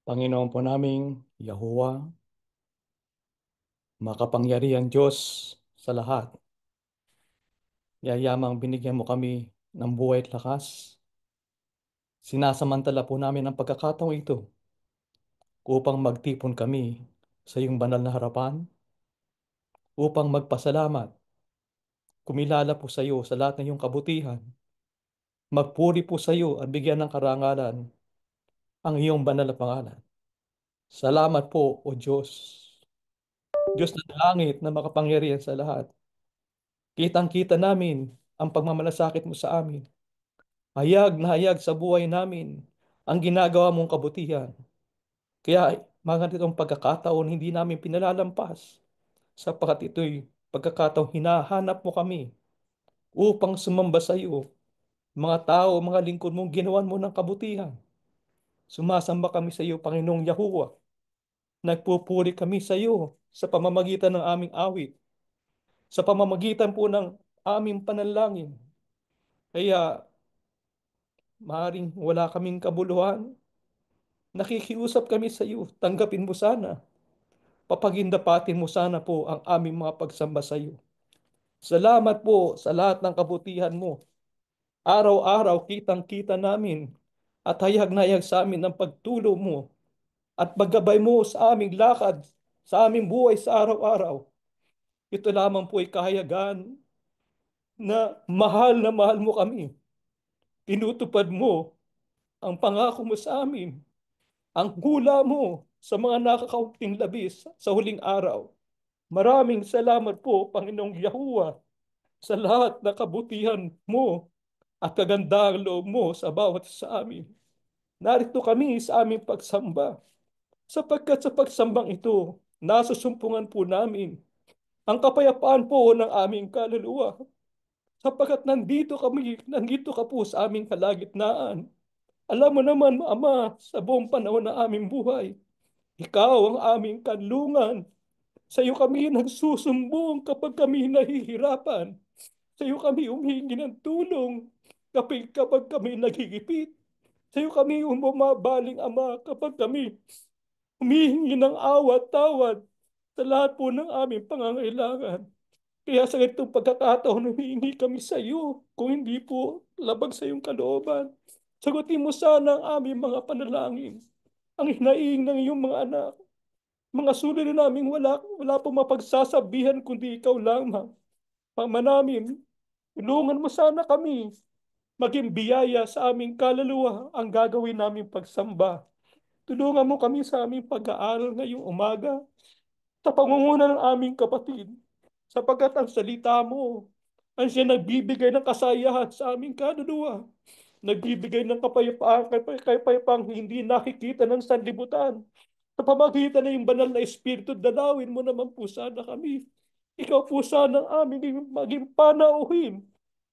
Panginoon po naming Yahuwah, makapangyarihan Diyos sa lahat. Yayamang binigyan mo kami ng buhay at lakas. Sinasamantala po namin ang pagkakataong ito upang magtipon kami sa iyong banal na harapan, upang magpasalamat, kumilala po sa iyo sa lahat ng iyong kabutihan, magpuri po sa iyo at bigyan ng karangalan ang iyong banal na pangalan. Salamat po, O Diyos, Diyos ng langit na makapangyarihan sa lahat. Kitang-kita namin ang pagmamalasakit mo sa amin. Hayag na hayag sa buhay namin ang ginagawa mong kabutihan. Kaya mga ganitong pagkakataon hindi namin pinalalampas sapagkat ito'y pagkakataong hinahanap mo kami upang sumamba sa iyo. Mga tao, mga lingkod mong ginawan mo ng kabutihan. Sumasamba kami sa iyo, Panginoong Yahuwah. Nagpupuri kami sa iyo sa pamamagitan ng aming awit, sa pamamagitan po ng aming panalangin. Kaya maaaring wala kaming kabuluhan, nakikiusap kami sa iyo, tanggapin mo sana. Papagindapatin mo sana po ang aming mga pagsamba sa iyo. Salamat po sa lahat ng kabutihan mo. Araw-araw kitang-kita namin at hayag na hayag sa amin ang pagtulong mo at paggabay mo sa aming lakad, sa aming buhay sa araw-araw. Ito lamang po ay kahayagan na mahal mo kami. Tinutupad mo ang pangako mo sa amin, ang hula mo sa mga nakakaunting labis sa huling araw. Maraming salamat po, Panginoong Yahuwah, sa lahat na kabutihan mo at kagandahang loob mo sa bawat sa amin. Narito kami sa aming pagsamba, sapagkat sa pagsambang ito, nasusumpungan po namin ang kapayapaan po ng aming kaluluwa, sapagkat nandito ka po sa aming kalagitnaan. Alam mo naman, Ama, sa buong panahon ng aming buhay, ikaw ang aming kanlungan. Sa iyo kami nagsusumbong kapag kami nahihirapan. Sa iyo kami humihingi ng tulong kapag kami nagigipit. Sa iyo kami bumabaling, Ama, kapag kami humihingi ng awa at tawad sa lahat po ng aming pangangailangan. Kaya sa ganitong pagkakataon, humihingi kami sa iyo kung hindi po labag sa iyong kalooban. Sagutin mo sana ang aming mga panalangin, ang hinaing ng iyong mga anak. Mga suliranin namin wala pong mapagsasabihan kundi ikaw lamang. Pama namin, tulungan mo sana kami. Maging biyaya sa aming kaluluwa ang gagawin naming pagsamba. Tulungan mo kami sa aming pag-aaral ngayong umaga sa pangunguna ng aming kapatid. Sapagkat ang salita mo ang siya nagbibigay ng kasayahan sa aming kaluluwa. Nagbibigay ng kapayapaan hindi nakikita ng sanlibutan. Sa pamagitan ng iyong banal na Espiritu, dalawin mo naman po sana kami. Ikaw po sana ang aming maging panauhin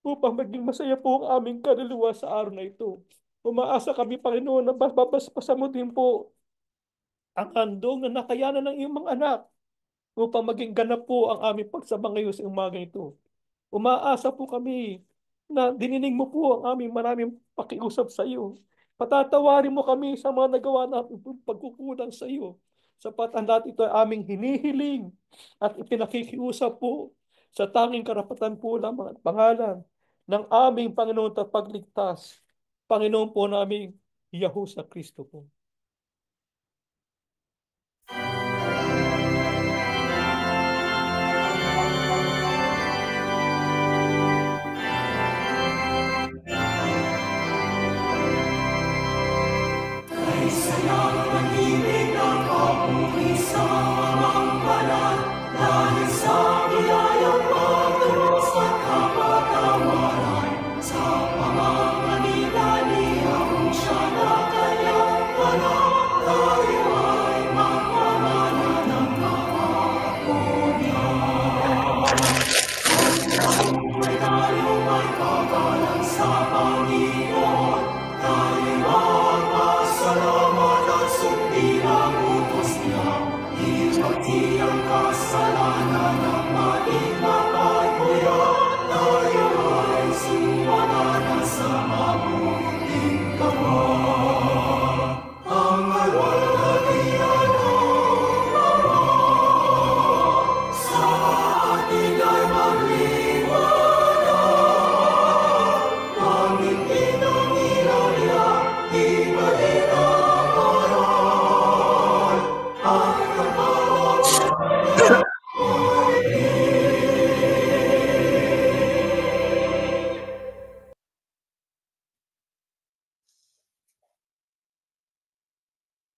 upang maging masaya po ang aming kaluluwa sa araw na ito. Umaasa kami, Panginoon, na babaspasan mo din po ang handog na nakayanan ng iyong mga anak upang maging ganap po ang aming pagsama ngayon sa umaga ito. Umaasa po kami na dininig mo po ang aming maraming pakiusap sa iyo. Patatawarin mo kami sa mga nagawa namin pagkukulang sa iyo. Sapat ang lahat ito ay aming hinihiling at ipinakikiusap po sa tanging karapatan po lamang at pangalan ng aming Panginoon at pagligtas. Panginoon po namin, Yahu sa Kristo po.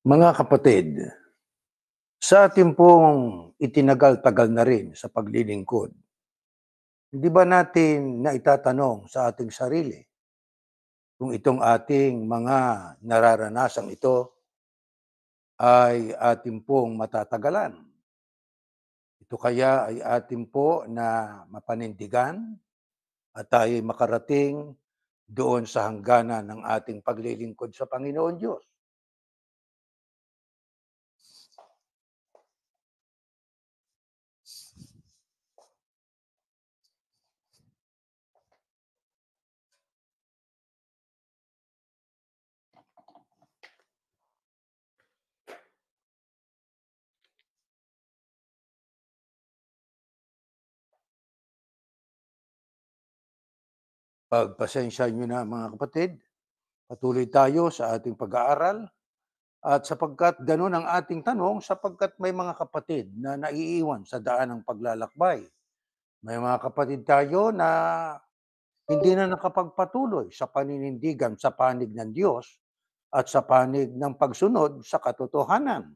Mga kapatid, sa ating pong itinagal-tagal na rin sa paglilingkod, hindi ba natin naitatanong sa ating sarili kung itong ating mga nararanasang ito ay ating pong matatagalan? Ito kaya ay atin po na mapanindigan at tayo makarating doon sa hangganan ng ating paglilingkod sa Panginoon Diyos? Pagpasensya nyo na mga kapatid, patuloy tayo sa ating pag-aaral at sapagkat ganun ang ating tanong, sapagkat may mga kapatid na naiiwan sa daan ng paglalakbay. May mga kapatid tayo na hindi na nakapagpatuloy sa paninindigan sa panig ng Diyos at sa panig ng pagsunod sa katotohanan.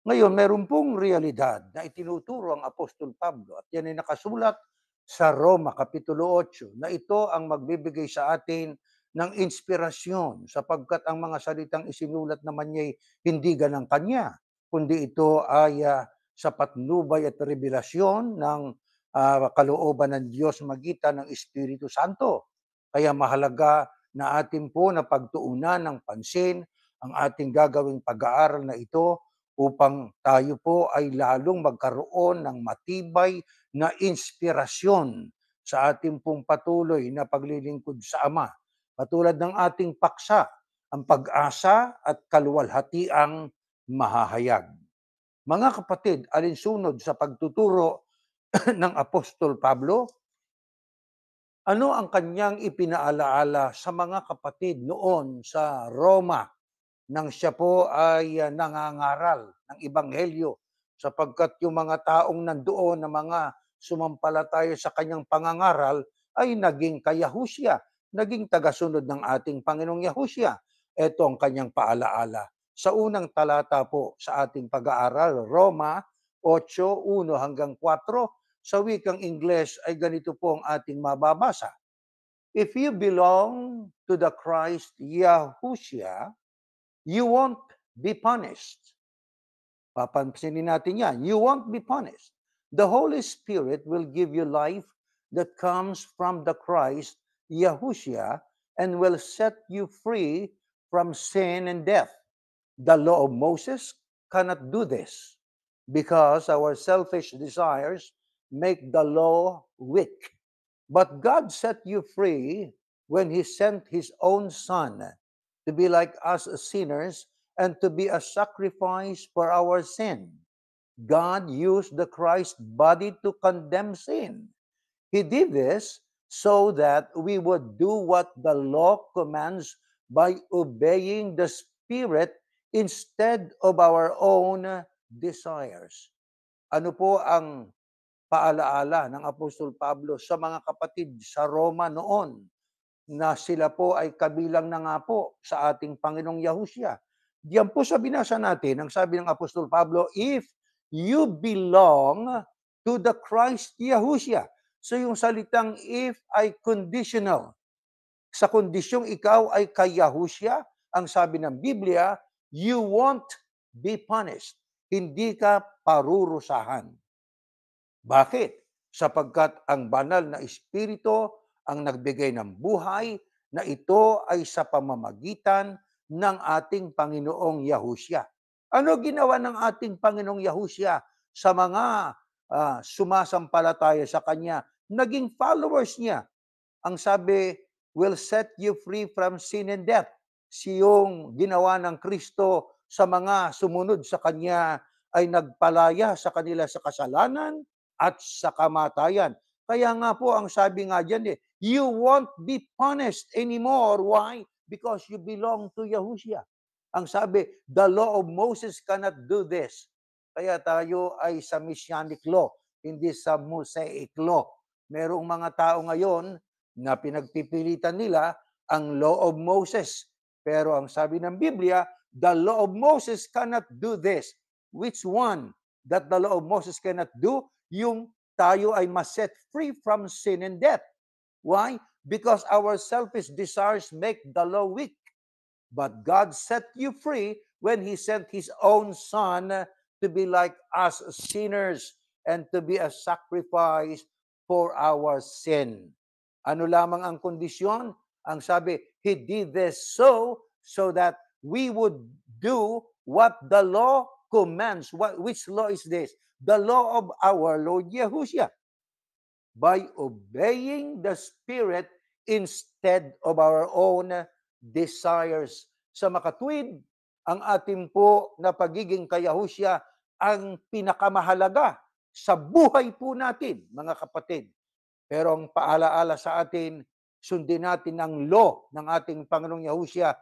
Ngayon, meron pong realidad na itinuturo ang Apostol Pablo at yan ay nakasulat sa Roma Kapitulo 8 na ito ang magbibigay sa atin ng inspirasyon sapagkat ang mga salitang isinulat naman niya hindi ganang kanya, kundi ito ay sa patnubay at revelasyon ng kalooban ng Diyos magitan ng Espiritu Santo. Kaya mahalaga na atin po na pagtuunan ng pansin ang ating gagawing pag-aaral na ito upang tayo po ay lalong magkaroon ng matibay na inspirasyon sa ating pong patuloy na paglilingkod sa Ama. Katulad ng ating paksa, ang pag-asa at kaluwalhatiang mahahayag. Mga kapatid, alinsunod sa pagtuturo ng Apostol Pablo, ano ang kanyang ipinaalaala sa mga kapatid noon sa Roma nang siya po ay nangangaral ng ebanghelyo sapagkat yung mga taong nandoon na mga sumampalataya sa kanyang pangangaral ay naging kayahusya, naging tagasunod ng ating Panginoong Yahusya. Ito ang kanyang paalaala. Sa unang talata po sa ating pag-aaral, Roma 8:1 hanggang 4, sa wikang Ingles ay ganito po ang ating mababasa. If you belong to the Christ Yahushua, you won't be punished. Papansinin natin yan. You won't be punished. The Holy Spirit will give you life that comes from the Christ, Yahushua, and will set you free from sin and death. The law of Moses cannot do this because our selfish desires make the law weak. But God set you free when He sent His own Son to be like us sinners and to be a sacrifice for our sin. God used the Christ body to condemn sin. He did this so that we would do what the law commands by obeying the Spirit instead of our own desires. Ano po ang paalaala ng Apostol Pablo sa mga kapatid sa Roma noon na sila po ay kabilang na nga po sa ating Panginoong Yahusya? Diyan po sa binasa natin, ang sabi ng Apostol Pablo, if you belong to the Christ Yahusya. So yung salitang if ay conditional. Sa kondisyong ikaw ay kay Yahusya, ang sabi ng Biblia, you won't be punished. Hindi ka parurusahan. Bakit? Sapagkat ang banal na Espiritu ang nagbigay ng buhay na ito ay sa pamamagitan ng ating Panginoong Yahusya. Ano ginawa ng ating Panginoong Yahusya sa mga sumasampalataya sa Kanya? Naging followers niya. Ang sabi, will set you free from sin and death. Siyong ginawa ng Kristo sa mga sumunod sa Kanya ay nagpalaya sa kanila sa kasalanan at sa kamatayan. Kaya nga po, ang sabi nga dyan you won't be punished anymore. Why? Because you belong to Yahushua. Ang sabi, the law of Moses cannot do this. Kaya tayo ay sa Messianic law, hindi sa Mosaic law. Merong mga tao ngayon na pinagpipilitan nila ang law of Moses. Pero ang sabi ng Biblia, the law of Moses cannot do this. Which one that the law of Moses cannot do? Yung tayo ay maset free from sin and death. Why? Because our selfish desires make the law weak. But God set you free when He sent His own Son to be like us sinners and to be a sacrifice for our sin. Ano lamang ang kondisyon? Ang sabi, He did this so that we would do what the law commands. Which law is this? The law of our Lord Yahushua. By obeying the Spirit instead of our own desires. Sa makatwid, ang ating po na pagiging kayahusya ang pinakamahalaga sa buhay po natin, mga kapatid. Pero ang paalaala sa atin, sundin natin ang law ng ating Panginoong Yahushua,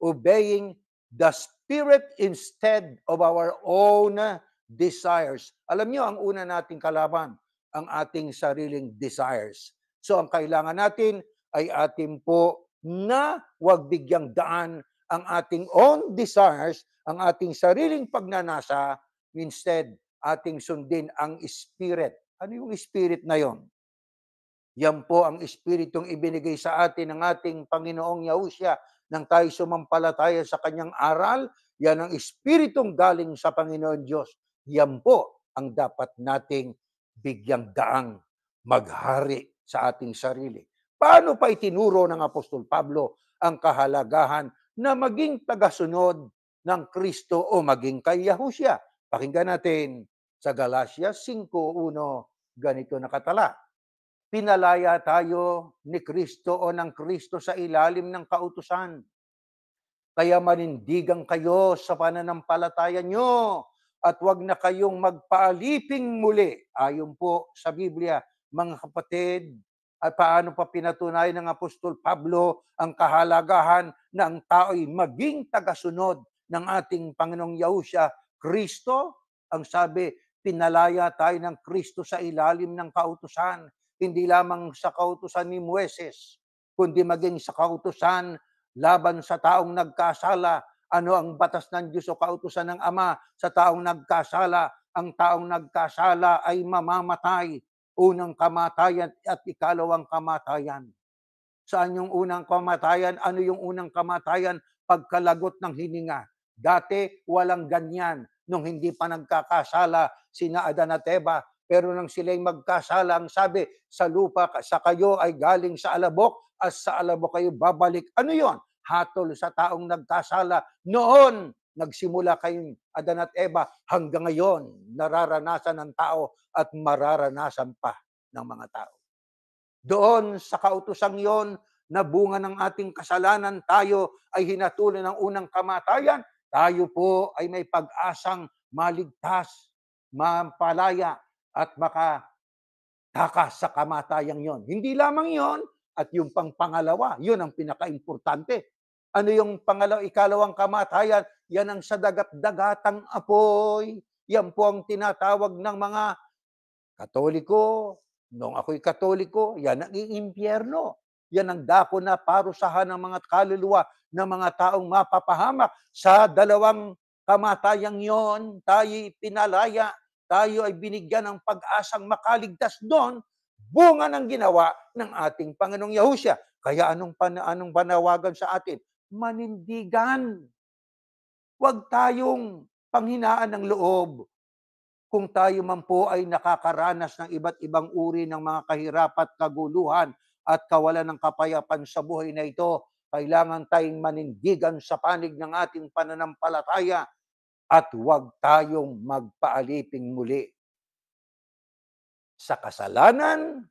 obeying the Spirit instead of our own desires. Alam niyo, ang una nating kalaban, ang ating sariling desires. So ang kailangan natin ay atin po na huwag bigyang daan ang ating own desires, ang ating sariling pagnanasa, instead ating sundin ang Spirit. Ano yung Spirit na yon? Yan po ang Espiritong ibinigay sa atin ng ating Panginoong Yahushua nang tayo sumampalataya sa kanyang aral. Yan ang Espiritong galing sa Panginoon Diyos. Yan po ang dapat nating bigyang daang maghari sa ating sarili. Paano pa itinuro ng Apostol Pablo ang kahalagahan na maging tagasunod ng Kristo o maging kay Yahushua? Pakinggan natin sa Galatia 5:1, ganito nakatala. Pinalaya tayo ni Kristo o ng Kristo sa ilalim ng kautusan. Kaya manindigan kayo sa pananampalataya nyo at wag na kayong magpaaliping muli. Ayon po sa Biblia, mga kapatid, at paano pa pinatunayan ng Apostol Pablo ang kahalagahan na ang tao'y maging tagasunod ng ating Panginoong Yahushua Kristo? Ang sabi, pinalaya tayo ng Kristo sa ilalim ng kautusan. Hindi lamang sa kautusan ni Moises, kundi maging sa kautusan laban sa taong nagkasala. Ano ang batas ng Diyos o kautusan ng Ama sa taong nagkasala? Ang taong nagkasala ay mamamatay. Unang kamatayan at ikalawang kamatayan. Saan yung unang kamatayan? Ano yung unang kamatayan? Pagkalagot ng hininga. Dati, walang ganyan. Nung hindi pa nagkakasala, sina Adan at Eva, pero nang sila'y magkasala, ang sabi, sa lupa sa kayo ay galing sa alabok, at sa alabok kayo babalik. Ano yon? Hatol sa taong nagkasala. Noon, nagsimula kayong Adan at Eva, hanggang ngayon, nararanasan ng tao at mararanasan pa ng mga tao. Doon sa kautosang yon, na bunga ng ating kasalanan, tayo ay hinatulan ng unang kamatayan. Tayo po ay may pag-asang maligtas, mapalaya, at makatakas sa kamatayang yon. Hindi lamang yon, at yung pangalawa, yun ang pinaka-importante. Ano yung ikalawang kamatayan? Yan ang sa dagat-dagatang apoy. Yan po ang tinatawag ng mga Katoliko. Nung ako'y Katoliko, yan ang impyerno. Yan ang dako na parusahan ng mga kaluluwa ng mga taong mapapahamak. Sa dalawang kamatayang yon, tayo pinalaya, tayo ay binigyan ng pag-asang makaligtas doon, bunga ng ginawa ng ating Panginoong Yahushua. Kaya anong panawagan sa atin? Manindigan. Huwag tayong panghinaan ng loob. Kung tayo man po ay nakakaranas ng iba't ibang uri ng mga kahirapan, kaguluhan at kawalan ng kapayapaan sa buhay na ito, kailangan tayong manindigan sa panig ng ating pananampalataya at huwag tayong magpaaliping muli sa kasalanan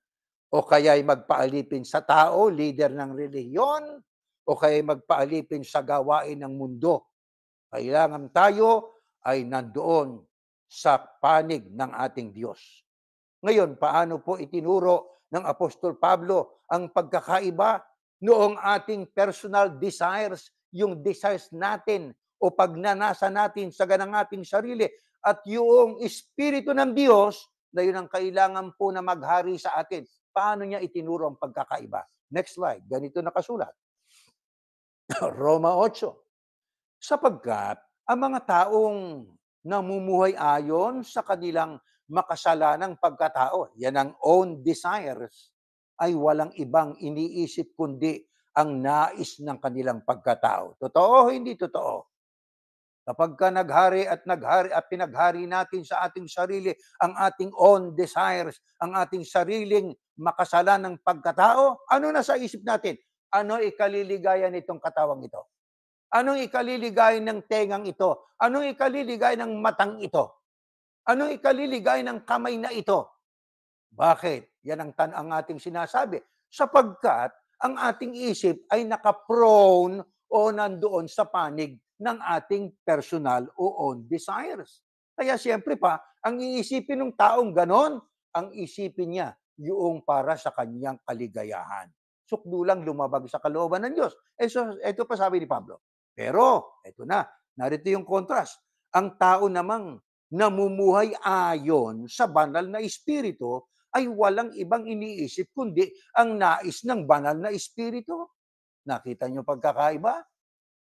o kaya'y magpaalipin sa tao, leader ng relihiyon, o kaya'y magpaalipin sa gawain ng mundo. Kailangan tayo ay nandoon sa panig ng ating Diyos. Ngayon, paano po itinuro ng Apostol Pablo ang pagkakaiba noong ating personal desires, yung desires natin o pagnanasa natin sa ganang ating sarili, at yung Espiritu ng Diyos na yun ang kailangan po na maghari sa atin. Paano niya itinuro ang pagkakaiba? Next slide. Ganito nakasulat. Roma 8. Sapagkat ang mga taong namumuhay ayon sa kanilang makasalanang pagkatao, yan ang own desires, ay walang ibang iniisip kundi ang nais ng kanilang pagkatao. Totoo o hindi totoo? Kapagka naghari at pinaghari natin sa ating sarili ang ating own desires, ang ating sariling makasalanang pagkatao, ano na sa isip natin? Ano ikaliligaya nitong katawang ito? Anong ikaliligay ng tengang ito? Anong ikaliligay ng matang ito? Anong ikaliligay ng kamay na ito? Bakit? Yan ang ating sinasabi. Sapagkat ang ating isip ay nakaprone o nandoon sa panig ng ating personal o own desires. Kaya siyempre pa, ang iisipin ng taong ganon, ang isipin niya yung para sa kanyang kaligayahan. Sukdulang lumabag sa kalooban ng Diyos. Ito pa sabi ni Pablo. Pero, ito na, narito yung contrast. Ang tao namang namumuhay ayon sa banal na espiritu ay walang ibang iniisip kundi ang nais ng banal na espiritu. Nakita niyo pagkakaiba?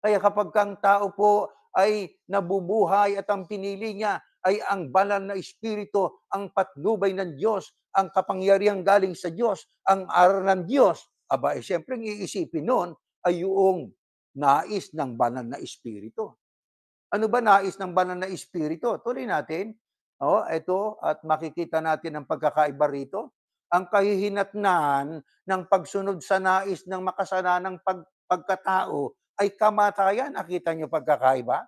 Kaya kapag ang tao po ay nabubuhay at ang pinili niya ay ang banal na espiritu, ang patnubay ng Diyos, ang kapangyarihang galing sa Diyos, ang aral ng Diyos, aba, siyempre ang iisipin noon ay yung nais ng banal na espiritu. Ano ba nais ng banal na espiritu? Tuloy natin. Oh, ito at makikita natin ang pagkakaiba rito. Ang kahihinatnan ng pagsunod sa nais ng makasalanang pagkatao ay kamatayan. Nakita niyo pagkakaiba?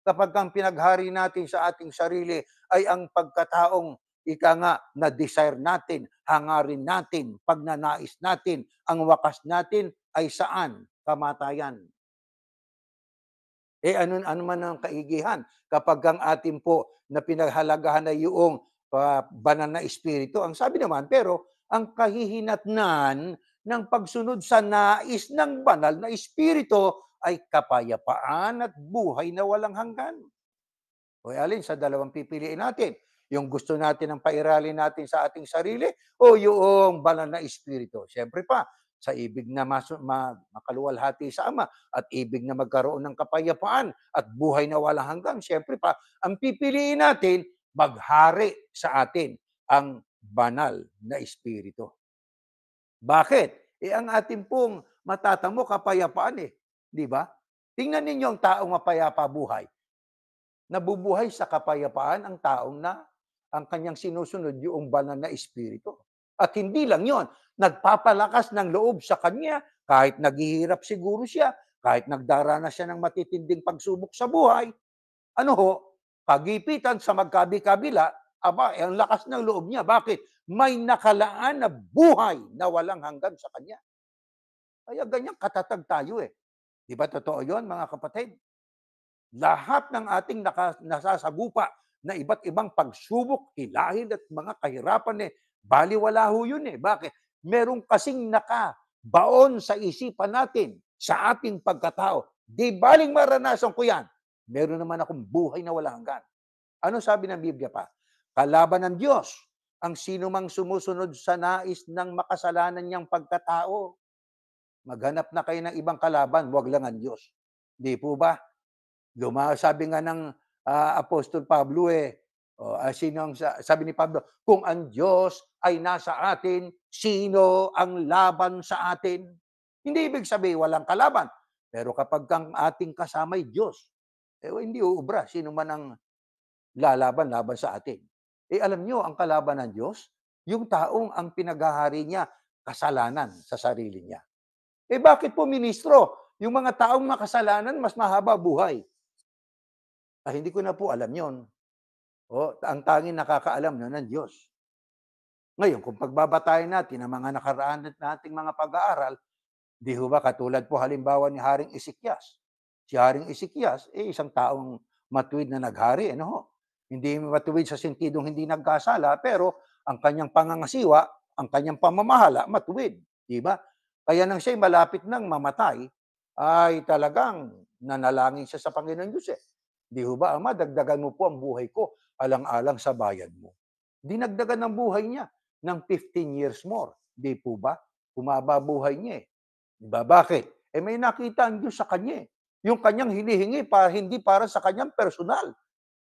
Kapag ang pinaghari natin sa ating sarili ay ang pagkataong ika nga na desire natin, hangarin natin, pagnanais natin, ang wakas natin ay saan? Kamatayan. Ano man ang kaigihan kapag ang atin po na pinaghalagahan ay yung banal na espiritu. Ang sabi naman, pero ang kahihinatnan ng pagsunod sa nais ng banal na espiritu ay kapayapaan at buhay na walang hanggan. O alin sa dalawang pipiliin natin? Yung gusto natin ang pairalin natin sa ating sarili o yung banal na espiritu? Siyempre pa, sa ibig na makaluwalhati sa Ama at ibig na magkaroon ng kapayapaan at buhay na walang hanggan, siyempre pa, ang pipiliin natin, maghari sa atin ang banal na espiritu. Bakit? Ang ating pong matatamo kapayapaan di ba? Tingnan ninyo ang taong mapayapa buhay. Nabubuhay sa kapayapaan ang taong na ang kanyang sinusunod yung banal na espiritu. At hindi lang yon, nagpapalakas ng loob sa kanya kahit naghihirap siguro siya, kahit nagdaranas siya ng matitinding pagsubok sa buhay. Ano ho? Pagipitan sa magkabi-kabila, ang lakas ng loob niya. Bakit? May nakalaan na buhay na walang hanggan sa kanya. Kaya ganyan katatag tayo Di ba totoo yon mga kapatid? Lahat ng ating nasasagupa na iba't ibang pagsubok, hilahil at mga kahirapan baliwala ho yun Bakit? Meron kasing nakabaon sa isipan natin, sa ating pagkatao. Di baling maranasan ko yan. Meron naman akong buhay na walang hanggan. Ano sabi ng Biblia pa? Kalaban ng Diyos ang sino mang sumusunod sa nais ng makasalanan niyang pagkatao. Maghanap na kayo ng ibang kalaban, wag lang ang Diyos. Di po ba? Sabi nga ng Apostol Pablo sabi ni Pablo, kung ang Diyos ay nasa atin, sino ang laban sa atin? Hindi ibig sabihin walang kalaban. Pero kapag ang ating kasama'y Diyos, hindi uubra sino man ang laban sa atin. Alam nyo, ang kalaban ng Diyos, yung taong ang pinaghahari niya, kasalanan sa sarili niya. Bakit po, ministro? Yung mga taong makasalanan, mas mahaba buhay. Hindi ko na po alam yon. Ang tanging nakakaalam na ng Diyos. Ngayon, kung pagbabatayan natin ang mga nakaraan nating mga pag-aaral, di ho ba katulad po halimbawa ni Haring Ezekias. Si Haring Ezekias, isang taong matuwid na naghari, ano ho? Hindi matuwid sa sentidong hindi nagkasala, pero ang kanyang pangangasiwa, ang kanyang pamamahala, matuwid. Di ba? Kaya nang siya'y malapit nang mamatay, ay talagang nanalangin siya sa Panginoon Diyos Di ho ba, Ama, dagdagan mo po ang buhay ko alang-alang sa bayan mo. Dinagdagan ang buhay niya ng 15 years more. Di po ba? Humaba buhay niya Di ba? Bakit? May nakita ang Diyos sa kanya yung kanyang hinihingi hindi para sa kanyang personal,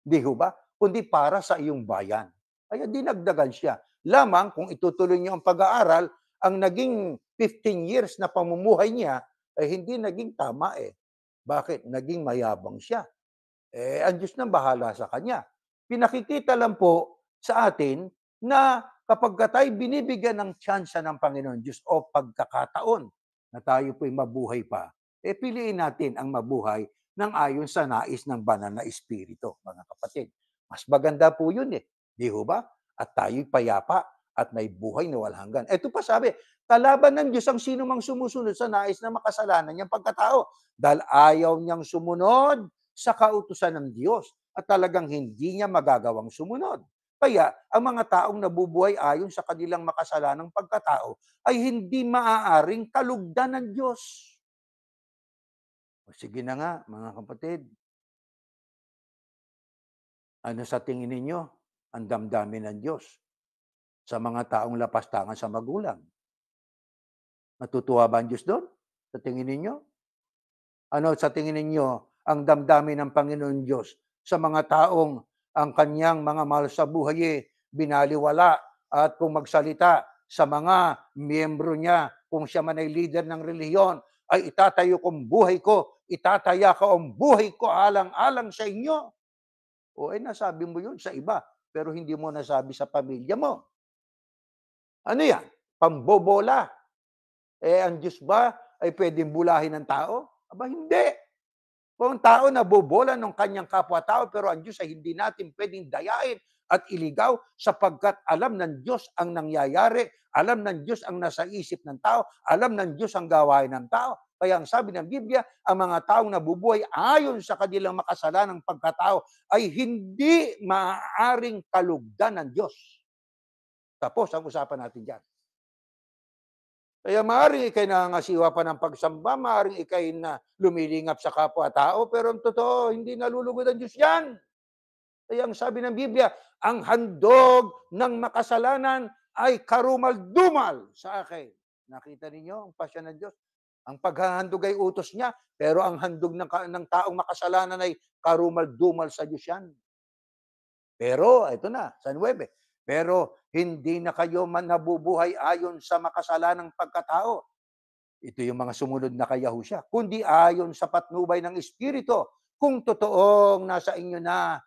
di ho ba? Kundi para sa iyong bayan. Kaya dinagdagan siya. Lamang kung itutuloy niyo ang pag-aaral, ang naging 15 years na pamumuhay niya ay hindi naging tama eh. Bakit? Naging mayabang siya. Ang Diyos na bahala sa kanya. Pinakikita lang po sa atin na kapag tayo binibigyan ng tsansa ng Panginoon Diyos o pagkakataon na tayo po'y mabuhay pa, piliin natin ang mabuhay ng ayon sa nais ng banal na espiritu, mga kapatid. Mas maganda po yun eh. Di ho ba? At tayo'y payapa at may buhay na walang hanggan. Ito pa sabi, kalaban ng Diyos ang sino mang sumusunod sa nais na makasalanan niyang pagkatao dahil ayaw niyang sumunod sa kautusan ng Diyos at talagang hindi niya magagawang sumunod. Kaya ang mga taong nabubuhay ayon sa kanilang makasalanang pagkatao ay hindi maaaring kalugdan ng Diyos. O sige na nga, mga kapatid, ano sa tingin ninyo ang damdamin ng Diyos sa mga taong lapastangan sa magulang? Matutuwa ba ang Diyos doon? Sa tingin ninyo? Ano sa tingin ninyo ang damdamin ng Panginoon Diyos sa mga taong ang kanyang mga mahal sa buhay binaliwala at kung magsalita sa mga miyembro niya, kung siya man ay leader ng relihiyon, ay itatayo kong buhay ko, itataya ko ang buhay ko alang-alang sa inyo. O nasabi mo yun sa iba, pero hindi mo nasabi sa pamilya mo. Ano yan? Pambobola. Ang Diyos ba ay pwedeng bulahin ng tao? Aba, hindi. Kung ang tao nabobola ng kanyang kapwa-tao, pero ang Diyos ay hindi natin pwedeng dayain at iligaw sapagkat alam ng Diyos ang nangyayari, alam ng Diyos ang nasa isip ng tao, alam ng Diyos ang gawain ng tao. Kaya ang sabi ng Biblia, ang mga taong nabubuhay ayon sa kanilang makasalanang pagkatao ay hindi maaaring kalugdan ng Diyos. Tapos ang usapan natin dyan. Kaya maaaring ikay nangangasiwa pa ng pagsamba, maaaring ikay na lumilingap sa kapwa-tao, pero ang totoo, hindi nalulugod ang Diyos yan. Kaya ang sabi ng Biblia, ang handog ng makasalanan ay karumal-dumal sa akin. Nakita ninyo ang pasya ng Diyos? Ang paghahandog ay utos niya, pero ang handog ng taong makasalanan ay karumal-dumal sa Diyos yan. Pero, ito na, sa 9, pero hindi na kayo man nabubuhay ayon sa makasalanang pagkatao. Ito yung mga sumunod na kay Yahusya. Kundi ayon sa patnubay ng Espiritu. Kung totoong nasa inyo na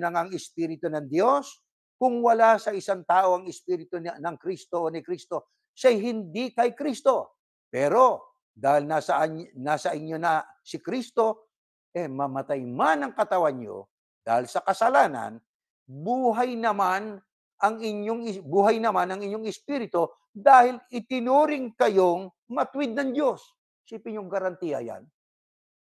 ang Espiritu ng Diyos, kung wala sa isang tao ang Espiritu ng Kristo o ni Kristo, siya'y hindi kay Kristo. Pero dahil nasa inyo na si Kristo, mamatay man ang katawan nyo dahil sa kasalanan, buhay naman ang inyong espiritu dahil itinuring kayong matuwid ng Diyos. Isipin yung garantiya yan.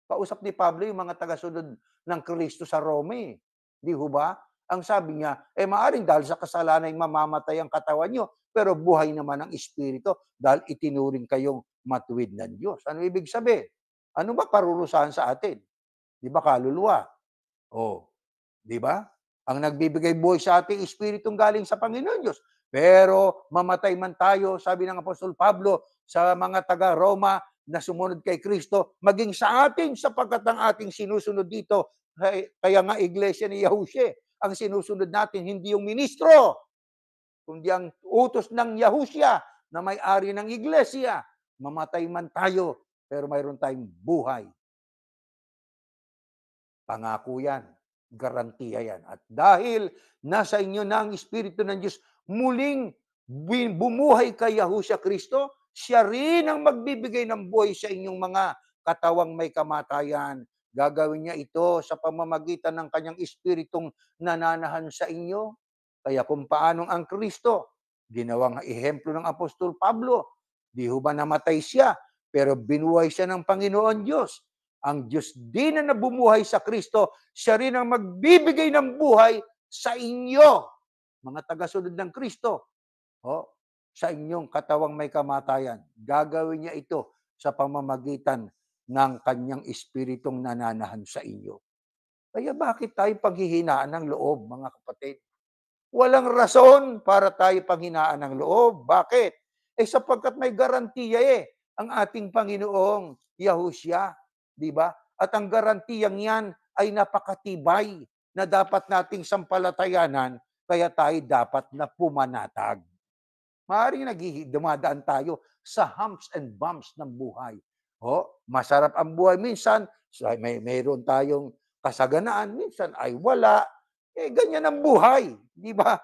Kausap ni Pablo yung mga tagasunod ng Kristo sa Rome. Di ho ba? Ang sabi niya, maaring dahil sa kasalanan mamamatay ang katawan nyo, pero buhay naman ang espiritu dahil itinuring kayong matuwid ng Diyos. Ano ibig sabihin? Ano ba parurusahan sa atin? Di ba kaluluwa? Di ba? Ang nagbibigay buhay sa ating espiritong galing sa Panginoon Diyos. Pero mamatay man tayo, sabi ng Apostol Pablo sa mga taga-Roma na sumunod kay Kristo, maging sa atin sapagkat ang ating sinusunod dito, kaya nga iglesia ni Yahusha, ang sinusunod natin hindi yung ministro, kundi ang utos ng Yahusha na may-ari ng iglesia. Mamatay man tayo, pero mayroon tayong buhay. Pangako yan. Garantiya yan. At dahil nasa inyo na ang Espiritu ng Diyos, muling bumuhay kay Yahusha Kristo, siya rin ang magbibigay ng buhay sa inyong mga katawang may kamatayan. Gagawin niya ito sa pamamagitan ng kanyang Espiritong nananahan sa inyo. Kaya kung paanong ang Kristo, ginawang ehemplo ng Apostol Pablo, di ho ba namatay siya, pero binuhay siya ng Panginoon Diyos. Ang Diyos din na nabumuhay sa Kristo, siya rin ang magbibigay ng buhay sa inyo, mga tagasunod ng Kristo. Sa inyong katawang may kamatayan. Gagawin niya ito sa pamamagitan ng kanyang espiritong nananahan sa inyo. Kaya bakit tayo paghihinaan ng loob, mga kapatid? Walang rason para tayo panghinaan ng loob. Bakit? Sapagkat may garantiya ang ating Panginoong Yahusya. di ba? At ang garantiyang yan ay napakatibay na dapat nating sampalatayanan, kaya tayo dapat na pumanatag. Maaaring dumadaan tayo sa humps and bumps ng buhay. Masarap ang buhay minsan, mayroon tayong kasaganaan, minsan ay wala. Ganyan ang buhay, di ba?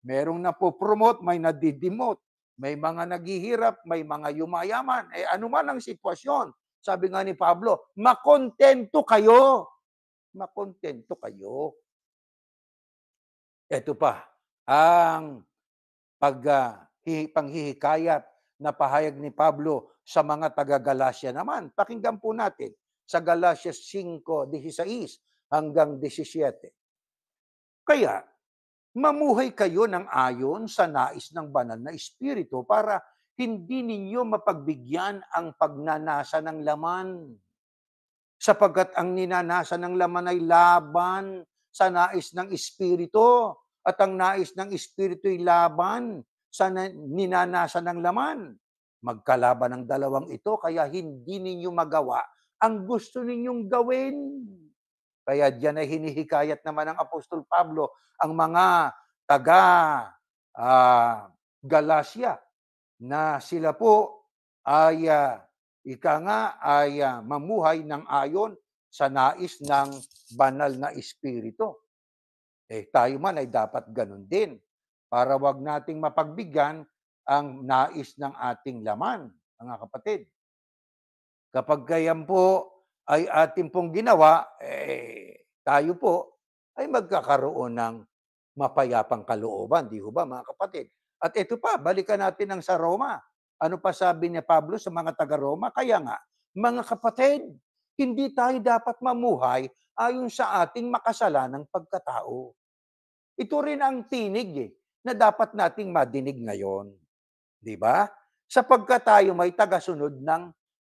Merong napopromote, may nadidemote. May mga naghihirap, may mga yumayaman. Ano man ang sitwasyon, sabi nga ni Pablo, makontento kayo. Makontento kayo. Ito pa, ang panghihikayat na pahayag ni Pablo sa mga taga-Galacia naman. Pakinggan po natin sa Galacia 5:16 hanggang 17. Kaya, mamuhay kayo ng ayon sa nais ng banal na espiritu para hindi ninyo mapagbigyan ang pagnanasa ng laman. Sapagkat ang ninanasa ng laman ay laban sa nais ng espiritu at ang nais ng espiritu ay laban sa ninanasa ng laman. Magkalaban ang dalawang ito kaya hindi ninyo magawa ang gusto ninyong gawin. Kaya diyan ay hinihikayat naman ng Apostol Pablo ang mga taga Galacia na sila po ay mamuhay ng ayon sa nais ng banal na espiritu. Tayo man ay dapat ganun din para wag nating mapagbigyan ang nais ng ating laman, mga kapatid. Kapag kayan po ay ating pong ginawa, tayo po ay magkakaroon ng mapayapang kalooban, di ba mga kapatid? At ito pa, balikan natin ang sa Roma. Ano pa sabi ni Pablo sa mga taga-Roma? Kaya nga, mga kapatid, hindi tayo dapat mamuhay ayon sa ating makasalanang pagkatao. Ito rin ang tinig na dapat nating madinig ngayon. Di ba? Sapagkat tayo may tagasunod ng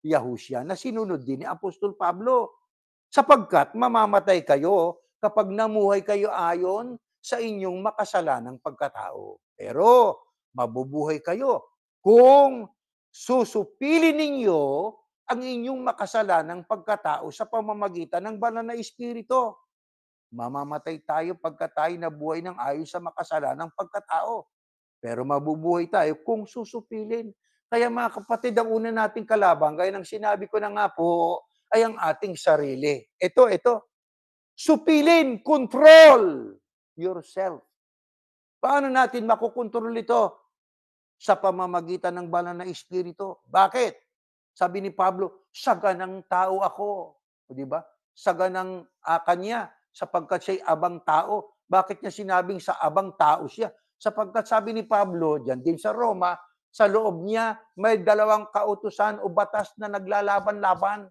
Yahusya na sinunod din ni Apostol Pablo. Sapagkat mamamatay kayo kapag namuhay kayo ayon sa inyong makasalanang pagkatao. Pero mabubuhay kayo kung susupilin ninyo ang inyong makasalanang pagkatao sa pamamagitan ng banal na espiritu. Mamamatay tayo pagka tayo nabuhay ng ayon sa makasalanang pagkatao. Pero mabubuhay tayo kung susupilin. Kaya mga kapatid, ang una nating kalaban, gaya ng sinabi ko na nga po, ay ang ating sarili. Ito. Supilin, control yourself. Paano natin makukontrol ito? Sa pamamagitan ng banal na espiritu. Bakit? Sabi ni Pablo, saganang tao ako. Di ba? Saganang kanya, sapagkat siya'y abang tao. Bakit niya sinabing sa abang tao siya? Sapagkat sabi ni Pablo, diyan din sa Roma, sa loob niya may dalawang kautusan o batas na naglalaban-laban.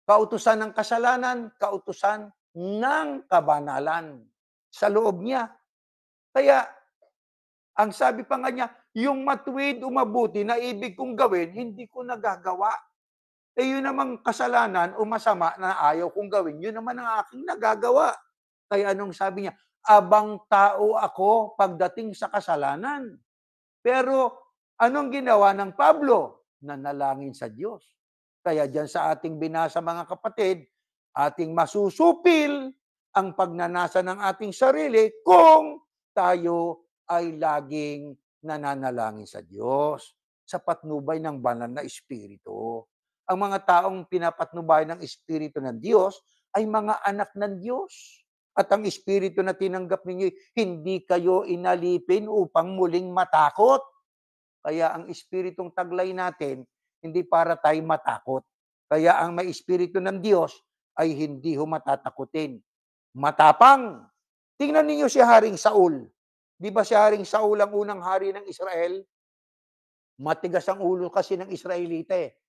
Kautusan ng kasalanan, kautusan ng kabanalan sa loob niya. Kaya, ang sabi pa nga niya, yung matuwid o mabuti na ibig kong gawin, hindi ko nagagawa. Yun namang kasalanan o masama na ayaw kong gawin, yun naman ang aking nagagawa. Kaya anong sabi niya? Abang tao ako pagdating sa kasalanan. Pero anong ginawa ng Pablo? Nanalangin sa Diyos. Kaya diyan sa ating binasa mga kapatid, ating masusupil ang pagnanasa ng ating sarili kung tayo ay laging nananalangin sa Diyos sa patnubay ng banal na espiritu. Ang mga taong pinapatnubay ng espiritu ng Diyos ay mga anak ng Diyos. At ang espiritu na tinanggap ninyo, hindi kayo inalipin upang muling matakot. Kaya ang espiritong taglay natin, hindi para tayo matakot. Kaya ang may espiritu ng Diyos ay hindi ho matatakutin. Matapang. Tingnan ninyo si Haring Saul. Di ba si Haring Saul ang unang hari ng Israel? Matigas ang ulo kasi ng Israelite.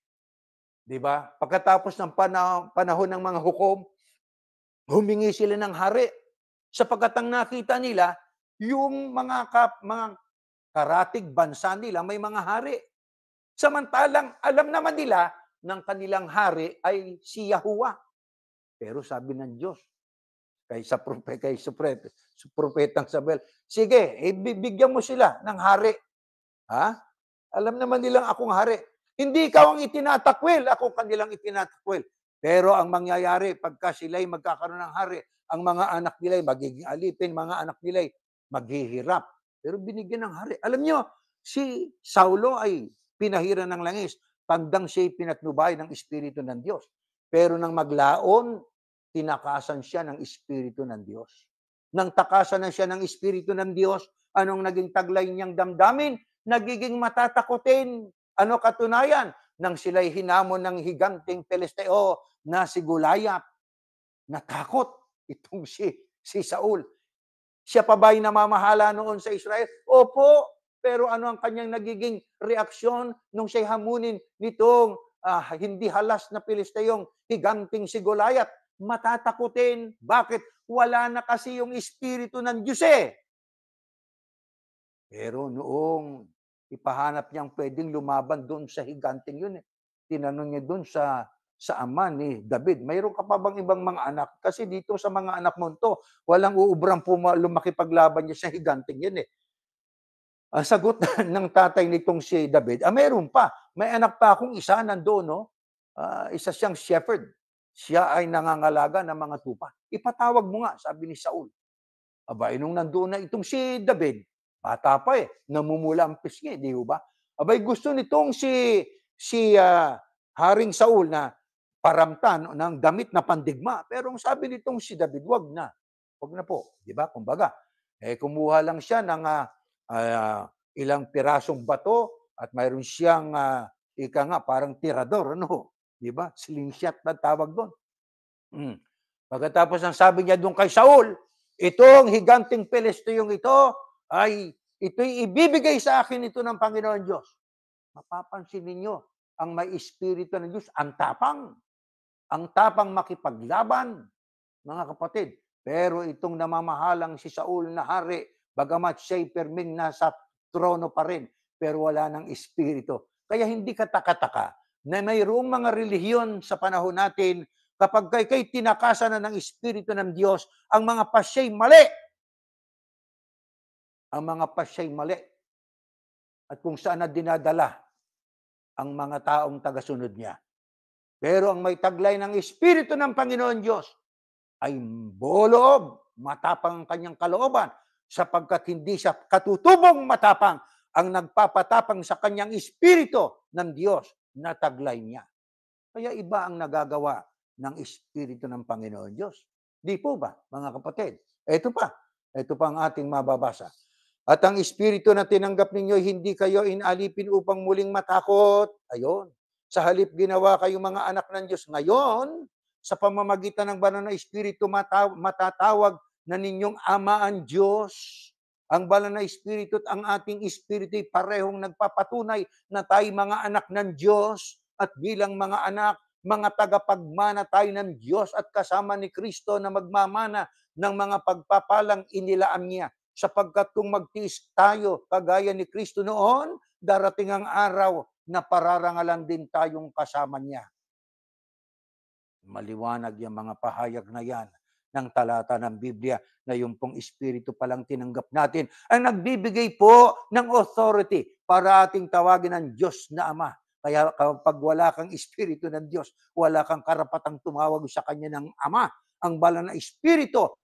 Di ba? Pagkatapos ng panahon ng mga hukom, humingi sila ng hari. Sapagkat ang nakita nila, yung mga karatig bansa nila may mga hari. Samantalang alam naman nila ng kanilang hari ay si Yahuwah. Pero sabi ng Diyos, kay propetang Samuel, sige, bibigyan mo sila ng hari. Alam naman nilang akong hari. Hindi ikaw ang itinatakwil, ako kanilang itinatakwil. Pero ang mangyayari, pagka sila'y magkakaroon ng hari, ang mga anak nila'y magiging alipin, mga anak nila'y maghihirap. Pero binigyan ng hari. Alam nyo, si Saulo ay pinahira ng langis, tandang siya'y pinatnubay ng Espiritu ng Diyos. Pero nang maglaon, tinakasan siya ng Espiritu ng Diyos. Nang takasan na siya ng Espiritu ng Diyos, anong naging taglay niyang damdamin? Nagiging matatakotin. Ano katunayan? Nang sila'y hinamon ng higanting Pelisteo na si Goliath, natakot itong si Saul. Siya pa ba'y namamahala noon sa Israel? Opo, pero ano ang kanyang nagiging reaksyon nung siya'y hamunin nitong hindi halas na Pilisteyong higanting si Goliath? Matatakutin. Bakit? Wala na kasi yung Espiritu ng Diyos eh. Pero noong ipahanap niyang pwedeng lumaban doon sa higanting yun eh, tinanong niya doon sa ama ni David, mayroon ka pa bang ibang mga anak? Kasi dito sa mga anak mo to, walang uubrang lumakipaglaban niya sa higanting yun eh. Ang sagot ng tatay nitong si David, mayroon pa. May anak pa akong isa nandoon, no? Isa siyang shepherd. Siya ay nangangalaga ng mga tupa. Ipatawag mo nga, sabi ni Saul. Abay, nung nandoon na itong si David, bata pa eh, namumula ang pisngi, di ba? Abay, gusto nitong si Haring Saul na paramtan ng damit na pandigma. Pero ang sabi nitong si David, wag na. Wag na po, di ba? Kumbaga, kumuha lang siya ng ilang pirasong bato at mayroon siyang ika nga, parang tirador, ano? Di ba? Slingshot na tawag doon. Pagkatapos ang sabi niya doon kay Saul, itong higanting Pelisteyong ito ay ito'y ibibigay sa akin ito ng Panginoon Diyos. Mapapansin ninyo, ang may espiritu ng Diyos, ang tapang makipaglaban, mga kapatid. Pero itong namamahalang si Saul na hari, bagamat siya'y perming nasa trono pa rin, pero wala ng espiritu. Kaya hindi kataka-taka na mayroong mga relihiyon sa panahon natin, kapag kay tinakasan na ng Espiritu ng Diyos, ang mga pasya'y mali. Ang mga pasya'y mali. At kung saan na dinadala ang mga taong tagasunod niya. Pero ang may taglay ng Espiritu ng Panginoon Diyos ay boloob, matapang ang kanyang kalooban, sapagkat hindi siya katutubong matapang ang nagpapatapang sa kanyang Espiritu ng Diyos na taglay niya. Kaya iba ang nagagawa ng Espiritu ng Panginoon Diyos. Di po ba, mga kapatid? Ito pa ang ating mababasa. At ang Espiritu na tinanggap ninyo, hindi kayo inalipin upang muling matakot. Ayon. Sa halip ginawa kayong mga anak ng Diyos. Ngayon, sa pamamagitan ng banal na Espiritu, matatawag na ninyong Ama ang Diyos. Ang banal na Espiritu at ang ating Espiritu ay parehong nagpapatunay na tayo mga anak ng Diyos. At bilang mga anak, mga tagapagmana tayo ng Diyos at kasama ni Kristo na magmamana ng mga pagpapalang inilaan niya. Sapagkat kung magtiis tayo kagaya ni Kristo noon, darating ang araw na pararangalan din tayong kasama niya. Maliwanag yung mga pahayag na yan ng talata ng Biblia na yung pong Espiritu palang tinanggap natin ang nagbibigay po ng authority para ating tawagin ng Diyos na Ama. Kaya kapag wala kang Espiritu ng Diyos, wala kang karapatang tumawag sa Kanya ng Ama. Ang banal na Espiritu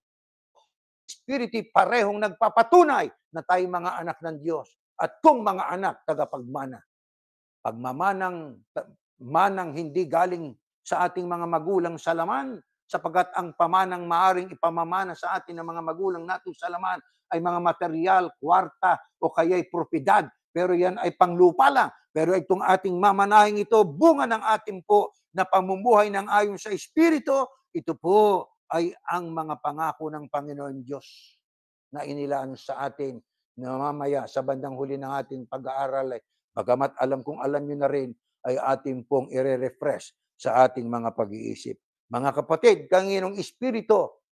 parehong nagpapatunay na tayo mga anak ng Diyos. At kung mga anak, tagapagmana. Manang hindi galing sa ating mga magulang sa laman, sapagkat ang pamanang maaring ipamamana sa atin ng mga magulang natin sa laman ay mga material, kwarta, o kaya'y propiedad. Pero yan ay panglupa lang. Pero itong ating mamanahing ito, bunga ng ating po na pamumuhay ng ayon sa Espiritu, ito po ay ang mga pangako ng Panginoon Diyos na inilaan sa atin na mamaya sa bandang huli ng ating pag-aaral. Bagamat alam kong alam nyo na rin, ay ating pong i-refresh sa ating mga pag-iisip. Mga kapatid, kanginong Espiritu,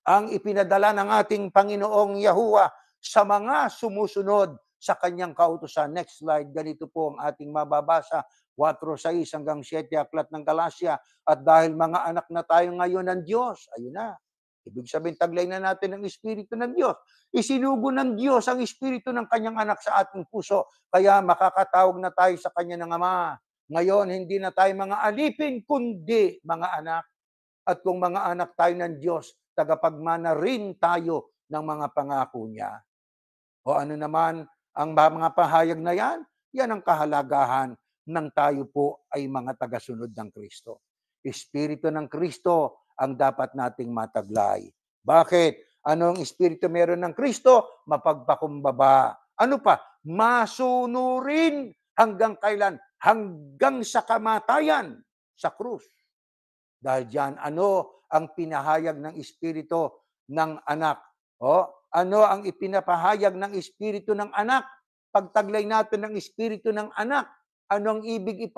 ang ipinadala ng ating Panginoong Yahuwah sa mga sumusunod sa kanyang kautusan. Next slide, ganito po ang ating mababasa, 4:6 hanggang 7, aklat ng Galacia. At dahil mga anak na tayo ngayon ng Diyos, ayun na, Ibig sabihin, taglay na natin ang Espiritu ng Diyos. Isinugo ng Diyos ang Espiritu ng Kanyang anak sa ating puso. Kaya makakatawag na tayo sa Kanya ng Ama. Ngayon, hindi na tayo mga alipin, kundi mga anak. At kung mga anak tayo ng Diyos, tagapagmana rin tayo ng mga pangako niya. O ano naman ang mga pahayag na yan? Yan ang kahalagahan ng tayo po ay mga tagasunod ng Kristo. Espiritu ng Kristo ang dapat nating mataglay. Bakit? Ano ang espiritu meron ng Kristo? Mapagpakumbaba. Ano pa? Masunurin hanggang kailan? Hanggang sa kamatayan sa krus. Dahil diyan, ano ang pinahayag ng Espiritu ng anak? O, ano ang ipinapahayag ng Espiritu ng anak? Pagtaglay natin ng Espiritu ng anak, ano ang ibig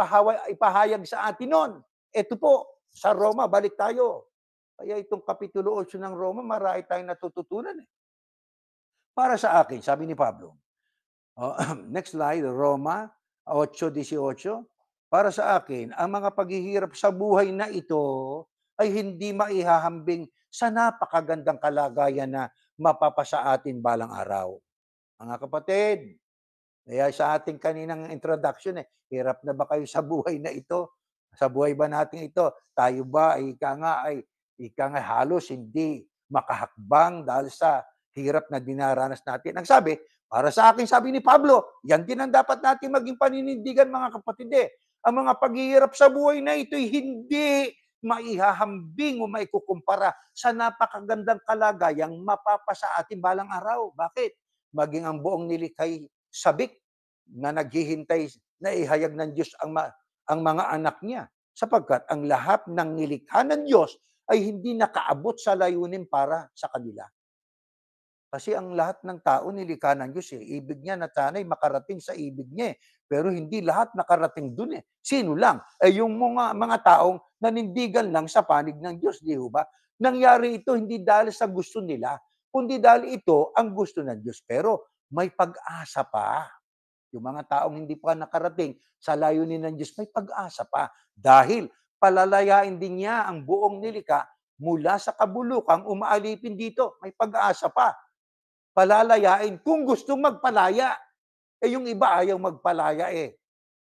ipahayag sa atin nun? Ito po, sa Roma, balik tayo. Kaya itong Kapitulo 8 ng Roma, marami tayong natututunan. Para sa akin, sabi ni Pablo, next slide, Roma 8:18. Para sa akin, ang mga paghihirap sa buhay na ito ay hindi maihahambing sa napakagandang kalagayan na mapapasa atin balang araw. Mga kapatid, kaya sa ating kaninang introduction, hirap na ba kayo sa buhay na ito? Sa buhay ba natin ito? Tayo ba ika nga halos hindi makahakbang dahil sa hirap na dinaranas natin. Ang sabi, para sa akin, sabi ni Pablo, yan din ang dapat natin maging paninindigan, mga kapatid. Ang mga paghihirap sa buhay na ito'y hindi maihahambing o maikukumpara sa napakagandang kalagayang mapapasa atin balang araw. Bakit? Maging ang buong nilikhay sabik na naghihintay na ihayag ng Diyos ang mga anak niya. Sapagkat ang lahat ng nilikha ng Diyos ay hindi nakaabot sa layunin para sa kanila. Kasi ang lahat ng tao nilikha ng Diyos. Ibig niya na sana'y makarating sa ibig niya. Pero hindi lahat nakarating dun. Sino lang? Yung mga taong nanindigan lang sa panig ng Diyos, di ba? Nangyari ito hindi dahil sa gusto nila, kundi dahil ito ang gusto ng Diyos. Pero may pag-asa pa. Yung mga taong hindi pa nakarating sa layunin ng Diyos, may pag-asa pa. Dahil palalayain din niya ang buong nilikha mula sa kabulukang umaalipin dito. May pag-asa pa. Palalayain kung gustong magpalaya. Yung iba ayaw magpalaya